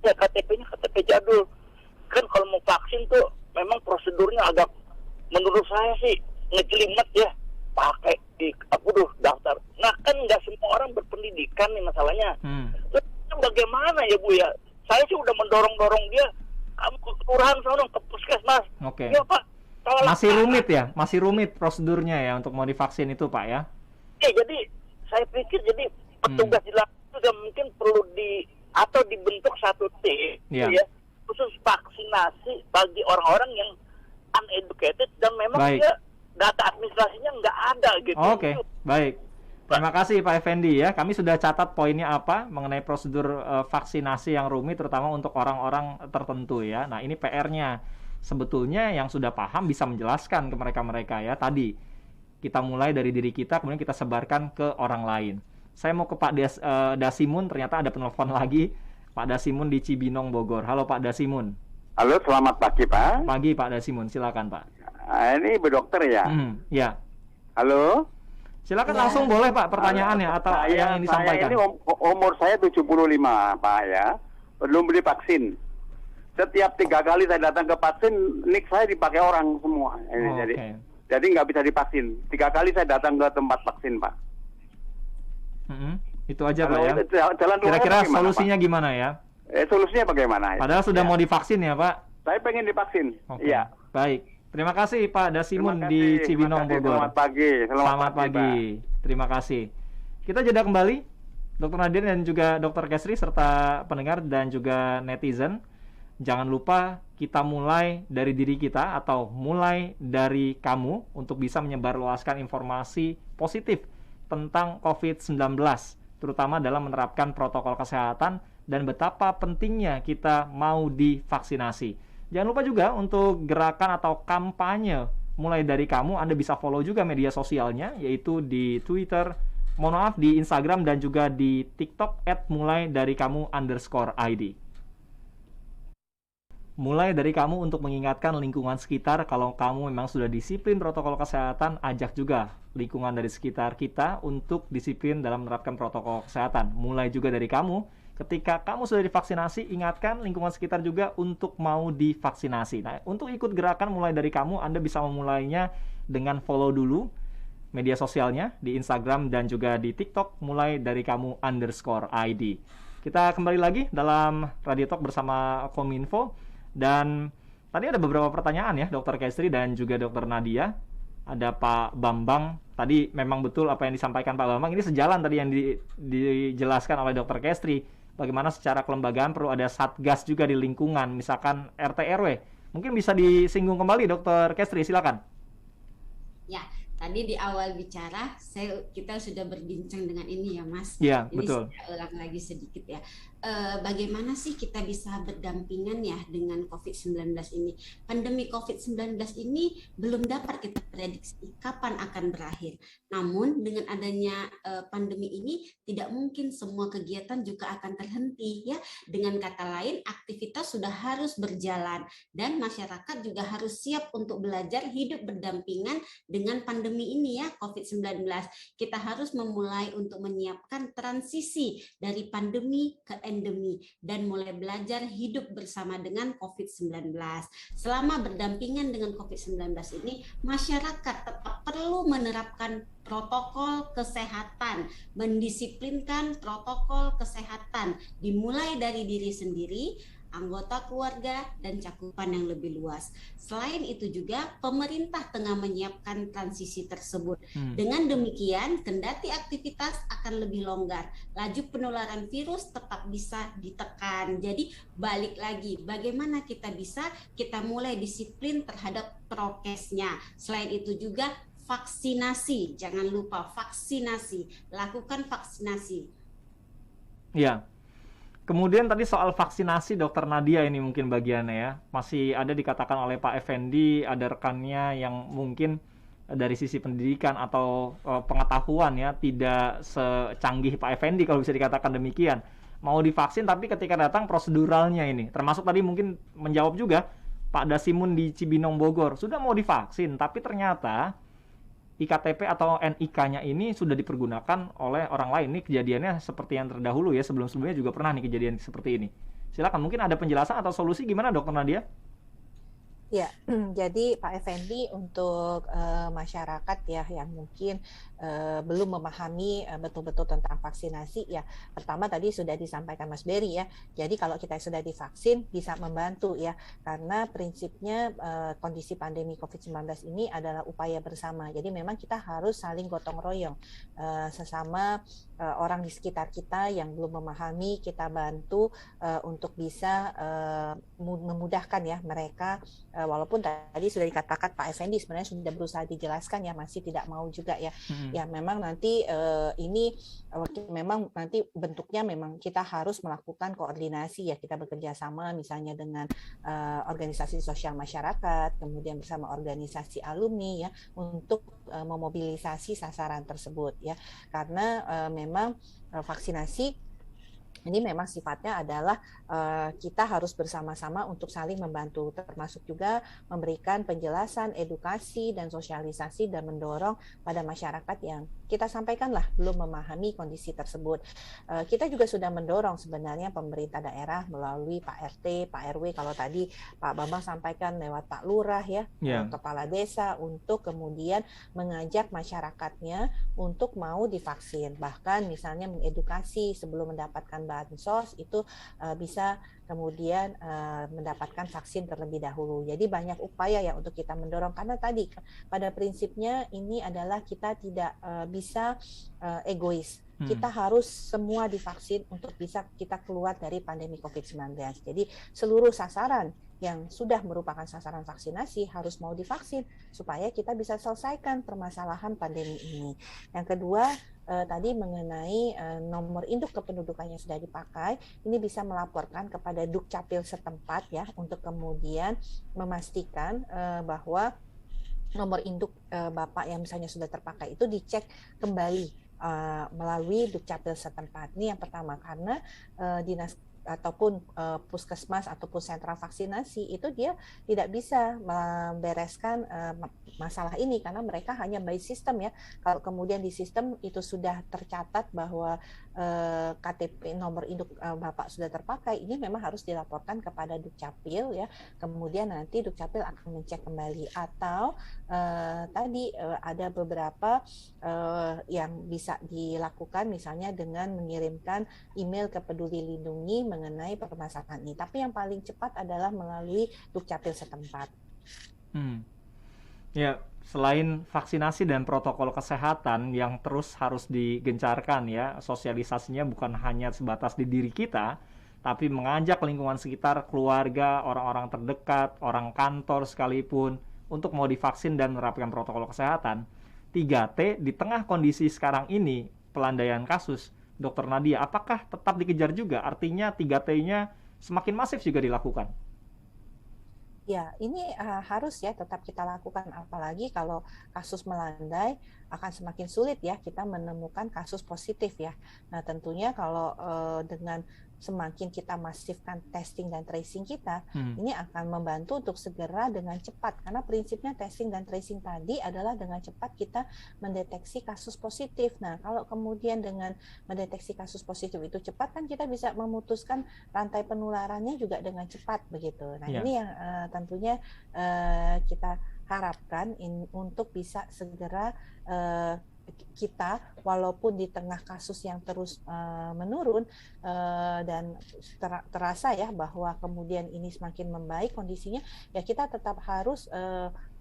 Ya KTP-nya KTP jadul. Kan kalau mau vaksin tuh memang prosedurnya agak, menurut saya sih ngejelimet ya, pakai di daftar. Nah kan nggak semua orang berpendidikan nih masalahnya. Terus bagaimana ya Bu ya? Saya sih udah mendorong dia, kamu ke kelurahan sana, ke puskesmas. Oke. Ya Pak. Masih rumit ya? Masih rumit prosedurnya ya untuk mau divaksin itu Pak ya? Ya jadi saya pikir jadi petugas di lapangan juga mungkin perlu atau dibentuk satu tim Iya. ya, khusus vaksinasi bagi orang-orang yang uneducated dan memang Baik. dia data administrasinya nggak ada gitu. Oke, baik. Terima kasih Pak Effendi ya. Kami sudah catat poinnya apa mengenai prosedur vaksinasi yang rumit terutama untuk orang-orang tertentu ya. Nah, ini PR-nya. Sebetulnya yang sudah paham bisa menjelaskan ke mereka-mereka ya. Tadi kita mulai dari diri kita kemudian kita sebarkan ke orang lain. Saya mau ke Pak Dasimun, ternyata ada penelpon lagi. Pak Dasimun di Cibinong, Bogor. Halo Pak Dasimun. Halo, selamat pagi Pak. Pagi Pak Dasimun, silakan Pak. Ini Bu Dokter ya? Ya. Halo? Silakan langsung boleh Pak pertanyaannya atau yang ini disampaikan. Saya ini umur saya 75 Pak ya. Belum beli vaksin. Setiap 3 kali saya datang ke vaksin, nik saya dipakai orang semua. Jadi nggak bisa divaksin. 3 kali saya datang ke tempat vaksin Pak. Itu aja Pak ya. Kira-kira solusinya gimana ya? Solusinya bagaimana? Padahal sudah mau divaksin ya Pak? Saya pengen divaksin. Iya. Baik. Terima kasih Pak Dasimun di Cibinong, Bogor. Selamat pagi. Selamat pagi. Terima kasih. Kita jeda kembali, Dr. Nadia dan juga Dr. Kesri serta pendengar dan juga netizen. Jangan lupa kita mulai dari diri kita atau mulai dari kamu untuk bisa menyebarluaskan informasi positif tentang COVID-19, terutama dalam menerapkan protokol kesehatan dan betapa pentingnya kita mau divaksinasi. Jangan lupa juga untuk gerakan atau kampanye mulai dari kamu. Anda bisa follow juga media sosialnya, yaitu di Twitter, di Instagram dan juga di TikTok @mulaidarikamu_id. Mulai dari kamu untuk mengingatkan lingkungan sekitar. Kalau kamu memang sudah disiplin protokol kesehatan, ajak juga lingkungan dari sekitar kita untuk disiplin dalam menerapkan protokol kesehatan. Mulai juga dari kamu. Ketika kamu sudah divaksinasi, ingatkan lingkungan sekitar juga untuk mau divaksinasi. Nah, untuk ikut gerakan mulai dari kamu, Anda bisa memulainya dengan follow dulu media sosialnya di Instagram dan juga di TikTok mulai dari kamu_id. Kita kembali lagi dalam Radio Talk bersama Kominfo. Dan tadi ada beberapa pertanyaan ya, Dr. Kesri dan juga Dr. Nadia. Ada Pak Bambang. Tadi memang betul apa yang disampaikan Pak Bambang. Ini sejalan tadi yang dijelaskan oleh Dr. Kesri. Bagaimana secara kelembagaan perlu ada satgas juga di lingkungan, misalkan RT RW. Mungkin bisa disinggung kembali Dr. Kesri, silakan. Ya, tadi di awal bicara kita sudah berbincang dengan ini ya Mas. Iya, ini betul. Saya ulang lagi sedikit ya. Bagaimana sih kita bisa berdampingan ya dengan COVID-19 ini? Pandemi COVID-19 ini belum dapat kita prediksi kapan akan berakhir. Namun dengan adanya pandemi ini tidak mungkin semua kegiatan juga akan terhenti ya. Dengan kata lain, aktivitas sudah harus berjalan dan masyarakat juga harus siap untuk belajar hidup berdampingan dengan pandemi ini ya, COVID-19. Kita harus memulai untuk menyiapkan transisi dari pandemi ke endemi dan mulai belajar hidup bersama dengan COVID-19. Selama berdampingan dengan COVID-19 ini, masyarakat tetap perlu menerapkan protokol kesehatan, mendisiplinkan protokol kesehatan, dimulai dari diri sendiri, anggota keluarga, dan cakupan yang lebih luas. Selain itu juga pemerintah tengah menyiapkan transisi tersebut. Dengan demikian, kendati aktivitas akan lebih longgar, laju penularan virus tetap bisa ditekan. Jadi balik lagi, bagaimana kita mulai disiplin terhadap prokesnya. Selain itu juga vaksinasi, jangan lupa vaksinasi, lakukan vaksinasi. Ya. Kemudian tadi soal vaksinasi Dr. Nadia ini mungkin bagiannya ya. Masih ada dikatakan oleh Pak Effendi, ada rekannya yang mungkin dari sisi pendidikan atau pengetahuan ya tidak secanggih Pak Effendi kalau bisa dikatakan demikian. Mau divaksin tapi ketika datang proseduralnya ini, termasuk tadi mungkin menjawab juga Pak Dasimun di Cibinong Bogor, sudah mau divaksin tapi ternyata IKTP atau NIK-nya ini sudah dipergunakan oleh orang lain. Ini kejadiannya seperti yang terdahulu ya, sebelum-sebelumnya juga pernah nih kejadian seperti ini. Silakan, mungkin ada penjelasan atau solusi gimana Dokter Nadia? Ya, jadi Pak Effendi untuk masyarakat ya yang mungkin belum memahami betul-betul tentang vaksinasi ya. Pertama tadi sudah disampaikan Mas Berry ya. Jadi kalau kita sudah divaksin bisa membantu ya. Karena prinsipnya kondisi pandemi COVID-19 ini adalah upaya bersama. Jadi memang kita harus saling gotong royong sesama orang di sekitar kita yang belum memahami, kita bantu untuk bisa memudahkan ya mereka. Walaupun tadi sudah dikatakan Pak Effendi sebenarnya sudah berusaha dijelaskan ya, masih tidak mau juga ya. Ya memang nanti ini memang nanti bentuknya memang kita harus melakukan koordinasi ya, kita bekerja sama misalnya dengan organisasi sosial masyarakat, kemudian bersama organisasi alumni ya untuk memobilisasi sasaran tersebut ya. Karena memang vaksinasi ini memang sifatnya adalah kita harus bersama-sama untuk saling membantu, termasuk juga memberikan penjelasan, edukasi, dan sosialisasi dan mendorong pada masyarakat yang kita sampaikanlah belum memahami kondisi tersebut. Kita juga sudah mendorong sebenarnya pemerintah daerah melalui Pak RT, Pak RW, kalau tadi Pak Bambang sampaikan lewat Pak Lurah ya, Kepala Desa, untuk kemudian mengajak masyarakatnya untuk mau divaksin. Bahkan misalnya mengedukasi sebelum mendapatkan bansos itu bisa kemudian mendapatkan vaksin terlebih dahulu. Jadi banyak upaya ya untuk kita mendorong, karena tadi pada prinsipnya ini adalah kita tidak bisa egois. Kita harus semua divaksin untuk bisa kita keluar dari pandemi COVID-19. Jadi seluruh sasaran yang sudah merupakan sasaran vaksinasi harus mau divaksin supaya kita bisa selesaikan permasalahan pandemi ini. Yang kedua, tadi mengenai nomor induk kependudukan yang sudah dipakai, ini bisa melaporkan kepada Dukcapil setempat ya, untuk kemudian memastikan bahwa nomor induk Bapak yang misalnya sudah terpakai itu dicek kembali melalui Dukcapil setempat. Ini yang pertama, karena dinas ataupun puskesmas ataupun sentra vaksinasi itu dia tidak bisa membereskan masalah ini karena mereka hanya by sistem ya. Kalau kemudian di sistem itu sudah tercatat bahwa KTP nomor induk Bapak sudah terpakai, ini memang harus dilaporkan kepada Dukcapil ya. Kemudian nanti Dukcapil akan mencek kembali, atau tadi ada beberapa yang bisa dilakukan misalnya dengan mengirimkan email ke Peduli Lindungi mengenai permasalahan ini. Tapi yang paling cepat adalah melalui Dukcapil setempat. Ya, selain vaksinasi dan protokol kesehatan yang terus harus digencarkan ya, sosialisasinya bukan hanya sebatas di diri kita, tapi mengajak lingkungan sekitar, keluarga, orang-orang terdekat, orang kantor sekalipun untuk mau divaksin dan menerapkan protokol kesehatan. 3T di tengah kondisi sekarang ini, pelandaian kasus, Dokter Nadia, apakah tetap dikejar juga? Artinya 3T-nya semakin masif juga dilakukan. Ya, ini harus ya tetap kita lakukan, apalagi kalau kasus melandai akan semakin sulit ya kita menemukan kasus positif ya. Nah, tentunya kalau dengan semakin kita masifkan testing dan tracing kita, ini akan membantu untuk segera dengan cepat, karena prinsipnya testing dan tracing tadi adalah dengan cepat kita mendeteksi kasus positif. Nah, kalau kemudian dengan mendeteksi kasus positif itu cepat, kan kita bisa memutuskan rantai penularannya juga dengan cepat begitu. Nah, ini yang tentunya kita harapkan untuk bisa segera kita, walaupun di tengah kasus yang terus menurun dan terasa ya bahwa kemudian ini semakin membaik kondisinya, ya kita tetap harus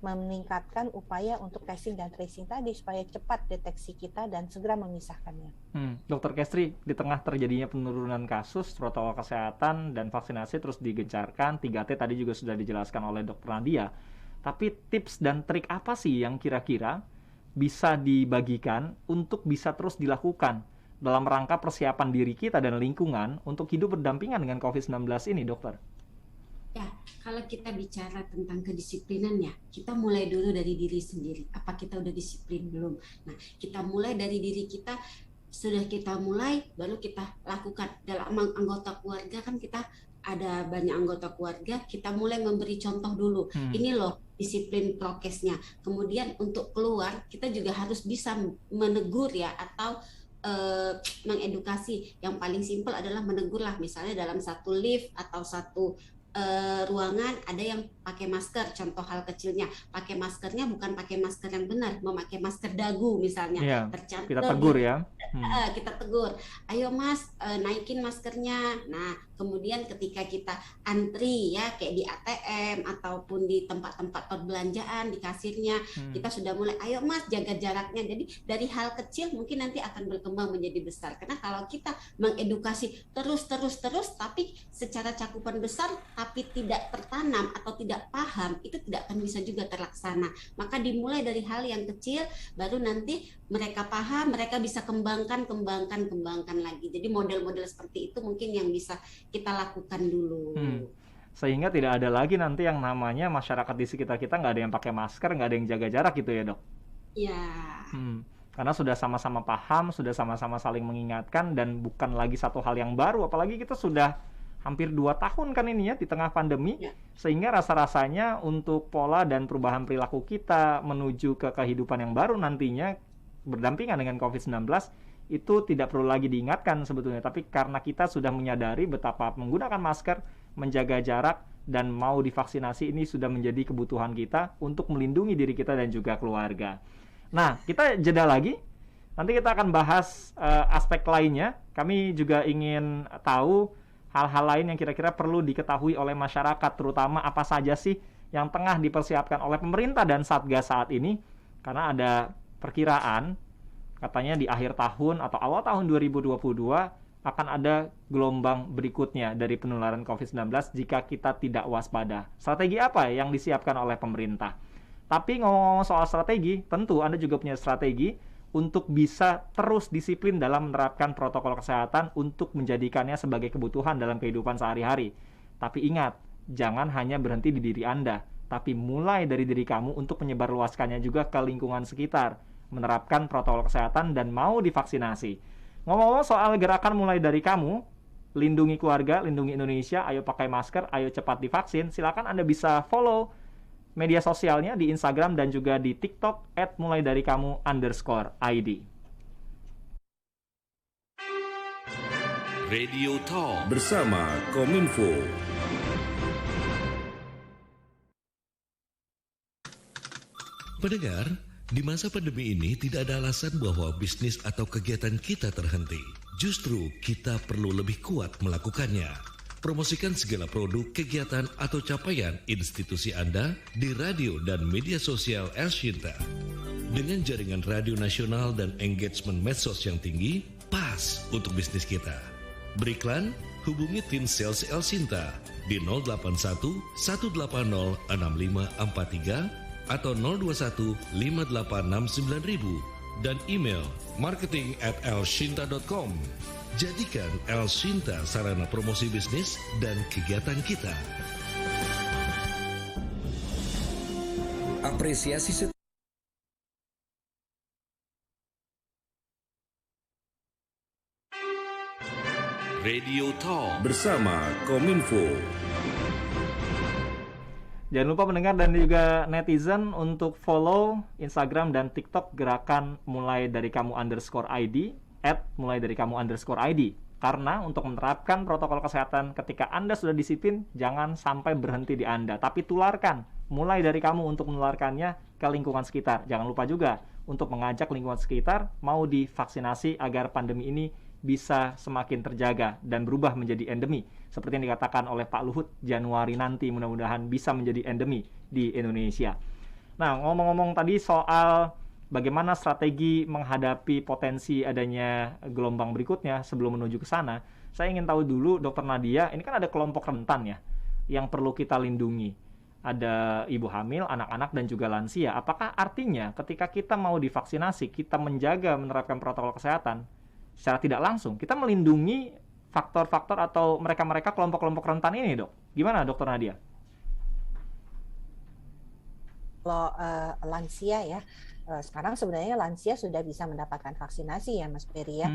meningkatkan upaya untuk testing dan tracing tadi supaya cepat deteksi kita dan segera memisahkannya. Dokter Kestri, di tengah terjadinya penurunan kasus, protokol kesehatan dan vaksinasi terus digencarkan, 3T tadi juga sudah dijelaskan oleh Dokter Nadia. Tapi tips dan trik apa sih yang kira-kira bisa dibagikan untuk bisa terus dilakukan dalam rangka persiapan diri kita dan lingkungan untuk hidup berdampingan dengan COVID-19 ini, dokter? Ya, kalau kita bicara tentang kedisiplinan ya, kita mulai dulu dari diri sendiri. Apa kita udah disiplin belum? Nah, kita mulai dari diri kita, sudah kita mulai, baru kita lakukan. Dalam anggota keluarga kan kita ada banyak anggota keluarga, kita mulai memberi contoh dulu. Ini loh disiplin prokesnya. Kemudian untuk keluar, kita juga harus bisa menegur ya, atau mengedukasi. Yang paling simpel adalah menegur lah, misalnya dalam satu lift atau satu ruangan ada yang pakai masker, contoh hal kecilnya, pakai maskernya bukan pakai masker yang benar, memakai masker dagu misalnya, Iya, tercantum kita tegur ya. kita tegur, ayo mas, naikin maskernya. Nah, kemudian ketika kita antri ya, kayak di ATM ataupun di tempat-tempat perbelanjaan, di kasirnya, kita sudah mulai, ayo mas jaga jaraknya. Jadi dari hal kecil mungkin nanti akan berkembang menjadi besar. Karena kalau kita mengedukasi terus, tapi secara cakupan besar, tapi tidak tertanam atau tidak paham, itu tidak akan bisa juga terlaksana. Maka dimulai dari hal yang kecil, baru nanti mereka paham, mereka bisa kembangkan lagi. Jadi model-model seperti itu mungkin yang bisa kita lakukan dulu. Sehingga tidak ada lagi nanti yang namanya masyarakat di sekitar kita nggak ada yang pakai masker, nggak ada yang jaga jarak gitu ya dok? Ya. Karena sudah sama-sama paham, sudah sama-sama saling mengingatkan, dan bukan lagi satu hal yang baru. Apalagi kita sudah hampir 2 tahun kan ini ya di tengah pandemi, sehingga rasa-rasanya untuk pola dan perubahan perilaku kita menuju ke kehidupan yang baru nantinya berdampingan dengan COVID-19 itu tidak perlu lagi diingatkan sebetulnya. Tapi karena kita sudah menyadari betapa menggunakan masker, menjaga jarak, dan mau divaksinasi ini sudah menjadi kebutuhan kita untuk melindungi diri kita dan juga keluarga. Nah, kita jeda lagi. Nanti kita akan bahas aspek lainnya. Kami juga ingin tahu hal-hal lain yang kira-kira perlu diketahui oleh masyarakat, terutama apa saja sih yang tengah dipersiapkan oleh pemerintah dan Satgas saat ini. Karena ada perkiraan, katanya di akhir tahun atau awal tahun 2022 akan ada gelombang berikutnya dari penularan COVID-19 jika kita tidak waspada. Strategi apa yang disiapkan oleh pemerintah? Tapi ngomong-ngomong soal strategi, tentu Anda juga punya strategi untuk bisa terus disiplin dalam menerapkan protokol kesehatan untuk menjadikannya sebagai kebutuhan dalam kehidupan sehari-hari. Tapi ingat, jangan hanya berhenti di diri Anda, tapi mulai dari diri kamu untuk menyebarluaskannya juga ke lingkungan sekitar, menerapkan protokol kesehatan dan mau divaksinasi. Ngomong-ngomong soal gerakan mulai dari kamu, lindungi keluarga, lindungi Indonesia, ayo pakai masker, ayo cepat divaksin, silakan Anda bisa follow media sosialnya di Instagram dan juga di TikTok @mulaidariKamu_id. Radio Talk bersama Kominfo. Pendengar, di masa pandemi ini tidak ada alasan bahwa bisnis atau kegiatan kita terhenti. Justru kita perlu lebih kuat melakukannya. Promosikan segala produk, kegiatan, atau capaian institusi Anda di radio dan media sosial El Shinta. Dengan jaringan radio nasional dan engagement medsos yang tinggi, pas untuk bisnis kita. Beriklan, hubungi tim sales El Shinta di 081 180 6543 atau 021 5869000 dan email marketing@elshinta.com. Jadikan El Shinta sarana promosi bisnis dan kegiatan kita. Apresiasi Radio Talk bersama Kominfo. Jangan lupa pendengar dan juga netizen untuk follow Instagram dan TikTok gerakan mulai dari kamu _ID @mulaidariKamu_id. Karena untuk menerapkan protokol kesehatan ketika Anda sudah disiplin, jangan sampai berhenti di Anda, tapi tularkan. Mulai dari kamu untuk menularkannya ke lingkungan sekitar. Jangan lupa juga untuk mengajak lingkungan sekitar mau divaksinasi agar pandemi ini bisa semakin terjaga dan berubah menjadi endemi. Seperti yang dikatakan oleh Pak Luhut, Januari nanti mudah-mudahan bisa menjadi endemi di Indonesia. Nah, ngomong-ngomong tadi soal bagaimana strategi menghadapi potensi adanya gelombang berikutnya sebelum menuju ke sana, saya ingin tahu dulu, Dr. Nadia, ini kan ada kelompok rentan ya, yang perlu kita lindungi. Ada ibu hamil, anak-anak, dan juga lansia. Apakah artinya ketika kita mau divaksinasi, kita menjaga menerapkan protokol kesehatan, secara tidak langsung, kita melindungi faktor-faktor atau mereka-mereka kelompok-kelompok rentan ini, dok? Gimana Dokter Nadia? Kalau lansia ya, sekarang sebenarnya lansia sudah bisa mendapatkan vaksinasi ya Mas Peri ya.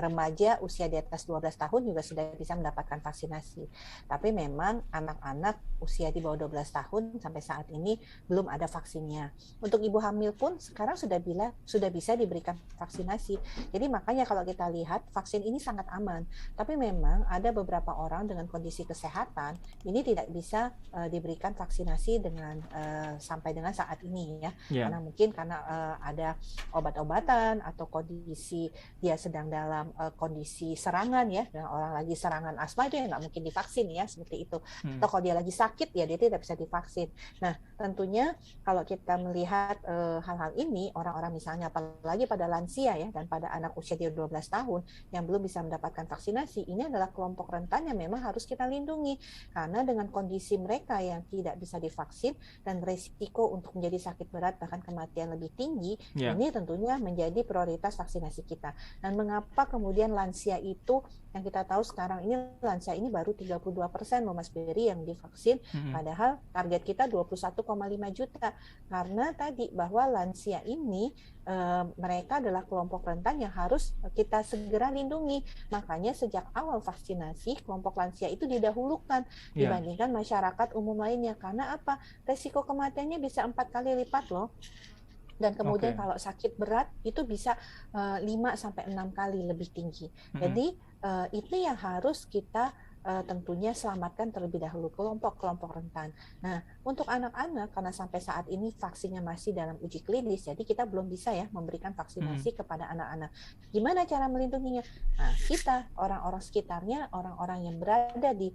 Remaja usia di atas 12 tahun juga sudah bisa mendapatkan vaksinasi. Tapi memang anak-anak usia di bawah 12 tahun sampai saat ini belum ada vaksinnya. Untuk ibu hamil pun sekarang sudah bisa diberikan vaksinasi. Jadi makanya kalau kita lihat vaksin ini sangat aman. Tapi memang ada beberapa orang dengan kondisi kesehatan ini tidak bisa diberikan vaksinasi dengan sampai dengan saat ini ya. Karena mungkin ada obat-obatan atau kondisi dia sedang dalam kondisi serangan ya, orang lagi serangan asma itu ya nggak mungkin divaksin ya, seperti itu. Atau kalau dia lagi sakit ya dia tidak bisa divaksin. Nah tentunya kalau kita melihat hal-hal ini, orang-orang misalnya apalagi pada lansia ya dan pada anak usia di 12 tahun yang belum bisa mendapatkan vaksinasi, ini adalah kelompok rentan yang memang harus kita lindungi karena dengan kondisi mereka yang tidak bisa divaksin dan resiko untuk menjadi sakit berat bahkan kematian lebih tinggi, ini tentunya menjadi prioritas vaksinasi kita. Dan mengapa kemudian lansia itu yang kita tahu sekarang ini lansia ini baru 32% loh Mas Beri yang divaksin, padahal target kita 21,5 juta. Karena tadi bahwa lansia ini mereka adalah kelompok rentan yang harus kita segera lindungi. Makanya sejak awal vaksinasi kelompok lansia itu didahulukan dibandingkan masyarakat umum lainnya. Karena apa? Resiko kematiannya bisa 4 kali lipat loh. Dan kemudian kalau sakit berat itu bisa 5 sampai 6 kali lebih tinggi. Jadi itu yang harus kita tentunya selamatkan terlebih dahulu kelompok-kelompok rentan. Nah, untuk anak-anak karena sampai saat ini vaksinnya masih dalam uji klinis, jadi kita belum bisa ya memberikan vaksinasi kepada anak-anak. Gimana cara melindunginya? Nah, kita orang-orang sekitarnya, orang-orang yang berada di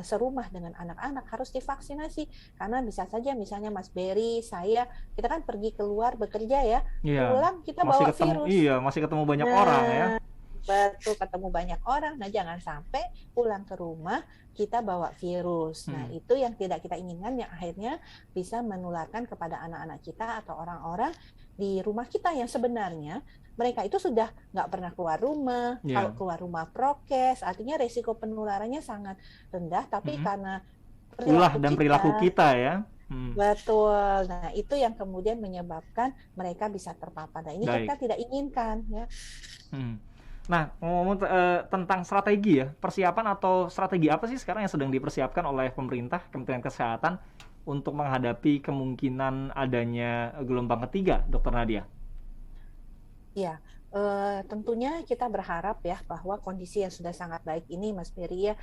serumah dengan anak-anak harus divaksinasi karena bisa saja misalnya Mas Beri, saya, kita kan pergi keluar bekerja ya, pulang kita bawa virus. Iya, masih ketemu banyak orang ya. Betul, ketemu banyak orang. Nah, jangan sampai pulang ke rumah kita bawa virus. Nah, itu yang tidak kita inginkan, yang akhirnya bisa menularkan kepada anak-anak kita atau orang-orang di rumah kita yang sebenarnya mereka itu sudah nggak pernah keluar rumah. Kalau keluar rumah prokes, artinya resiko penularannya sangat rendah. Tapi karena perilaku kita ya. Betul. Nah, itu yang kemudian menyebabkan mereka bisa terpapar. Nah, ini kita tidak inginkan ya. Nah, ngomong tentang strategi ya, persiapan atau strategi apa sih sekarang yang sedang dipersiapkan oleh pemerintah, Kementerian Kesehatan untuk menghadapi kemungkinan adanya gelombang ketiga, Dokter Nadia? Iya, tentunya kita berharap ya bahwa kondisi yang sudah sangat baik ini, Mas Peri ya,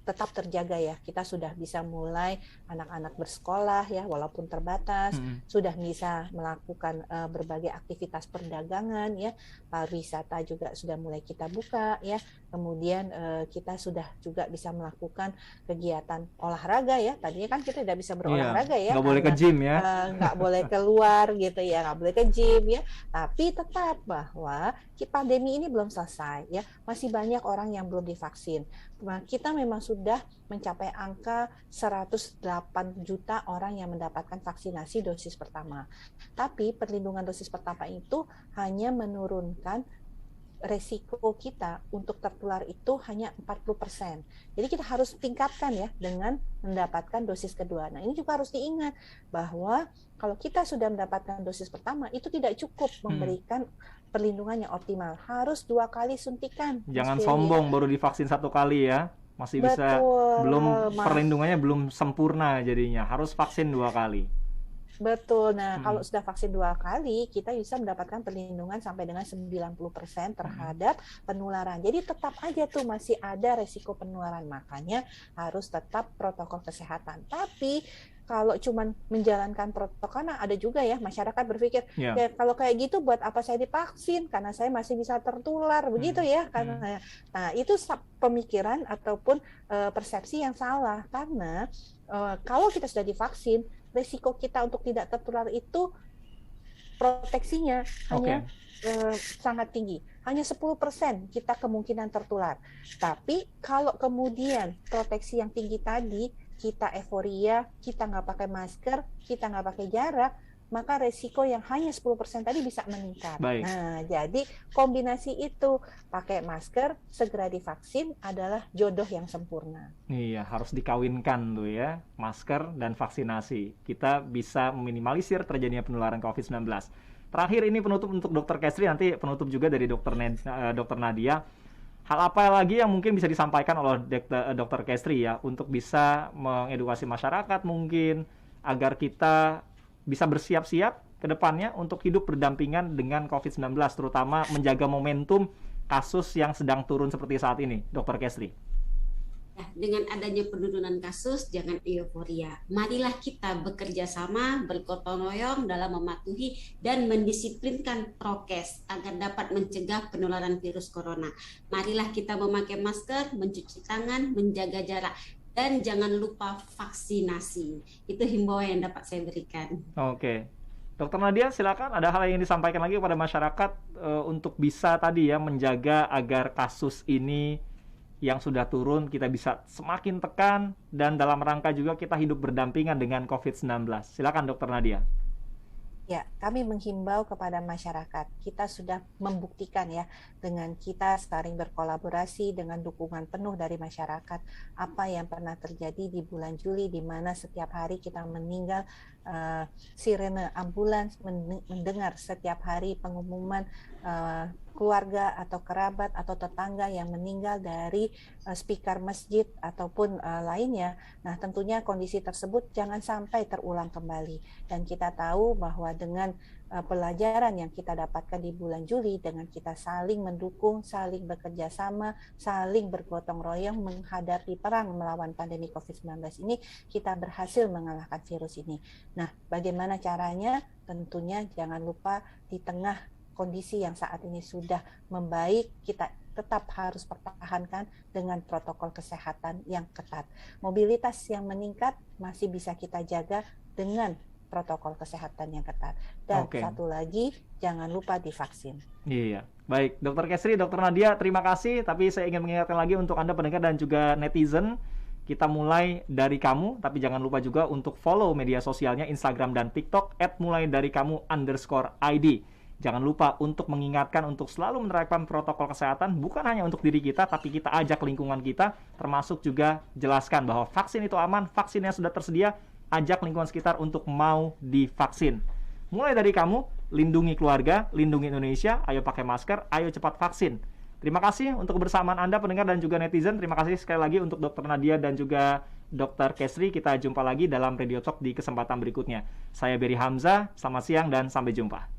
tetap terjaga ya. Kita sudah bisa mulai anak-anak bersekolah ya, walaupun terbatas, sudah bisa melakukan berbagai aktivitas perdagangan ya, pariwisata juga sudah mulai kita buka ya. Kemudian kita sudah juga bisa melakukan kegiatan olahraga ya. Tadinya kan kita tidak bisa berolahraga ya, nggak boleh ke gym ya, nggak boleh keluar gitu ya, nggak boleh ke gym ya. Tapi tetap bahwa pandemi ini belum selesai ya, masih banyak orang yang belum divaksin. Nah, kita memang sudah mencapai angka 108 juta orang yang mendapatkan vaksinasi dosis pertama. Tapi perlindungan dosis pertama itu hanya menurunkan resiko kita untuk tertular itu hanya 40%. Jadi kita harus tingkatkan ya dengan mendapatkan dosis kedua. Nah, ini juga harus diingat bahwa kalau kita sudah mendapatkan dosis pertama itu tidak cukup memberikan perlindungan yang optimal. Harus 2 kali suntikan. Jangan sombong baru divaksin 1 kali ya. Masih bisa perlindungannya belum sempurna jadinya. Harus vaksin 2 kali. Betul. Nah, kalau sudah vaksin 2 kali, kita bisa mendapatkan perlindungan sampai dengan 90% terhadap penularan. Jadi tetap aja tuh masih ada resiko penularan. Makanya harus tetap protokol kesehatan. Tapi kalau cuman menjalankan protokol, karena ada juga ya masyarakat berpikir, ya kalau kayak gitu buat apa saya divaksin? Karena saya masih bisa tertular, begitu ya. Karena nah itu pemikiran ataupun persepsi yang salah. Karena kalau kita sudah divaksin, resiko kita untuk tidak tertular itu proteksinya hanya sangat tinggi. Hanya 10% kita kemungkinan tertular. Tapi kalau kemudian proteksi yang tinggi tadi, kita euforia, kita nggak pakai masker, kita nggak pakai jarak, maka resiko yang hanya 10% tadi bisa meningkat. Baik. Nah, jadi kombinasi itu, pakai masker, segera divaksin adalah jodoh yang sempurna. Iya, harus dikawinkan tuh ya, masker dan vaksinasi. Kita bisa meminimalisir terjadinya penularan COVID-19. Terakhir ini penutup untuk Dr. Kestri, nanti penutup juga dari Dr. Nadia. Hal apa lagi yang mungkin bisa disampaikan oleh Dr. Kestri ya, untuk bisa mengedukasi masyarakat mungkin, agar kita bisa bersiap-siap ke depannya untuk hidup berdampingan dengan COVID-19, terutama menjaga momentum kasus yang sedang turun seperti saat ini, Dr. Kestri. Nah, dengan adanya penurunan kasus, jangan euforia. Marilah kita bekerja sama, bergotong royong dalam mematuhi dan mendisiplinkan prokes agar dapat mencegah penularan virus corona. Marilah kita memakai masker, mencuci tangan, menjaga jarak, dan jangan lupa vaksinasi. Itu himbauan yang dapat saya berikan. Oke. Dr. Nadia, silakan, ada hal yang disampaikan lagi kepada masyarakat untuk bisa tadi ya menjaga agar kasus ini yang sudah turun kita bisa semakin tekan, dan dalam rangka juga kita hidup berdampingan dengan COVID-19. Silakan Dr. Nadia. Ya, kami menghimbau kepada masyarakat, kita sudah membuktikan ya, dengan kita saling berkolaborasi dengan dukungan penuh dari masyarakat, apa yang pernah terjadi di bulan Juli, di mana setiap hari kita meninggal, sirene ambulans, mendengar setiap hari pengumuman keluarga atau kerabat atau tetangga yang meninggal dari speaker masjid ataupun lainnya. Nah, tentunya kondisi tersebut jangan sampai terulang kembali. Dan kita tahu bahwa dengan pelajaran yang kita dapatkan di bulan Juli, dengan kita saling mendukung, saling bekerja sama, saling bergotong royong menghadapi perang melawan pandemi COVID-19 ini, kita berhasil mengalahkan virus ini. Nah, bagaimana caranya? Tentunya jangan lupa di tengah kondisi yang saat ini sudah membaik, kita tetap harus pertahankan dengan protokol kesehatan yang ketat. Mobilitas yang meningkat masih bisa kita jaga dengan protokol kesehatan yang ketat. Dan satu lagi, jangan lupa divaksin. Iya, baik. Dr. Kestri, Dr. Nadia, terima kasih. Tapi saya ingin mengingatkan lagi untuk Anda pendengar dan juga netizen, kita mulai dari kamu, tapi jangan lupa juga untuk follow media sosialnya Instagram dan TikTok @mulaidariKamu_id. Jangan lupa untuk mengingatkan untuk selalu menerapkan protokol kesehatan, bukan hanya untuk diri kita, tapi kita ajak lingkungan kita, termasuk juga jelaskan bahwa vaksin itu aman, vaksinnya sudah tersedia, ajak lingkungan sekitar untuk mau divaksin. Mulai dari kamu, lindungi keluarga, lindungi Indonesia, ayo pakai masker, ayo cepat vaksin. Terima kasih untuk kebersamaan Anda pendengar dan juga netizen. Terima kasih sekali lagi untuk Dr. Nadia dan juga Dr. Kestri. Kita jumpa lagi dalam Radio Talk di kesempatan berikutnya. Saya Berry Hamzah, selamat siang dan sampai jumpa.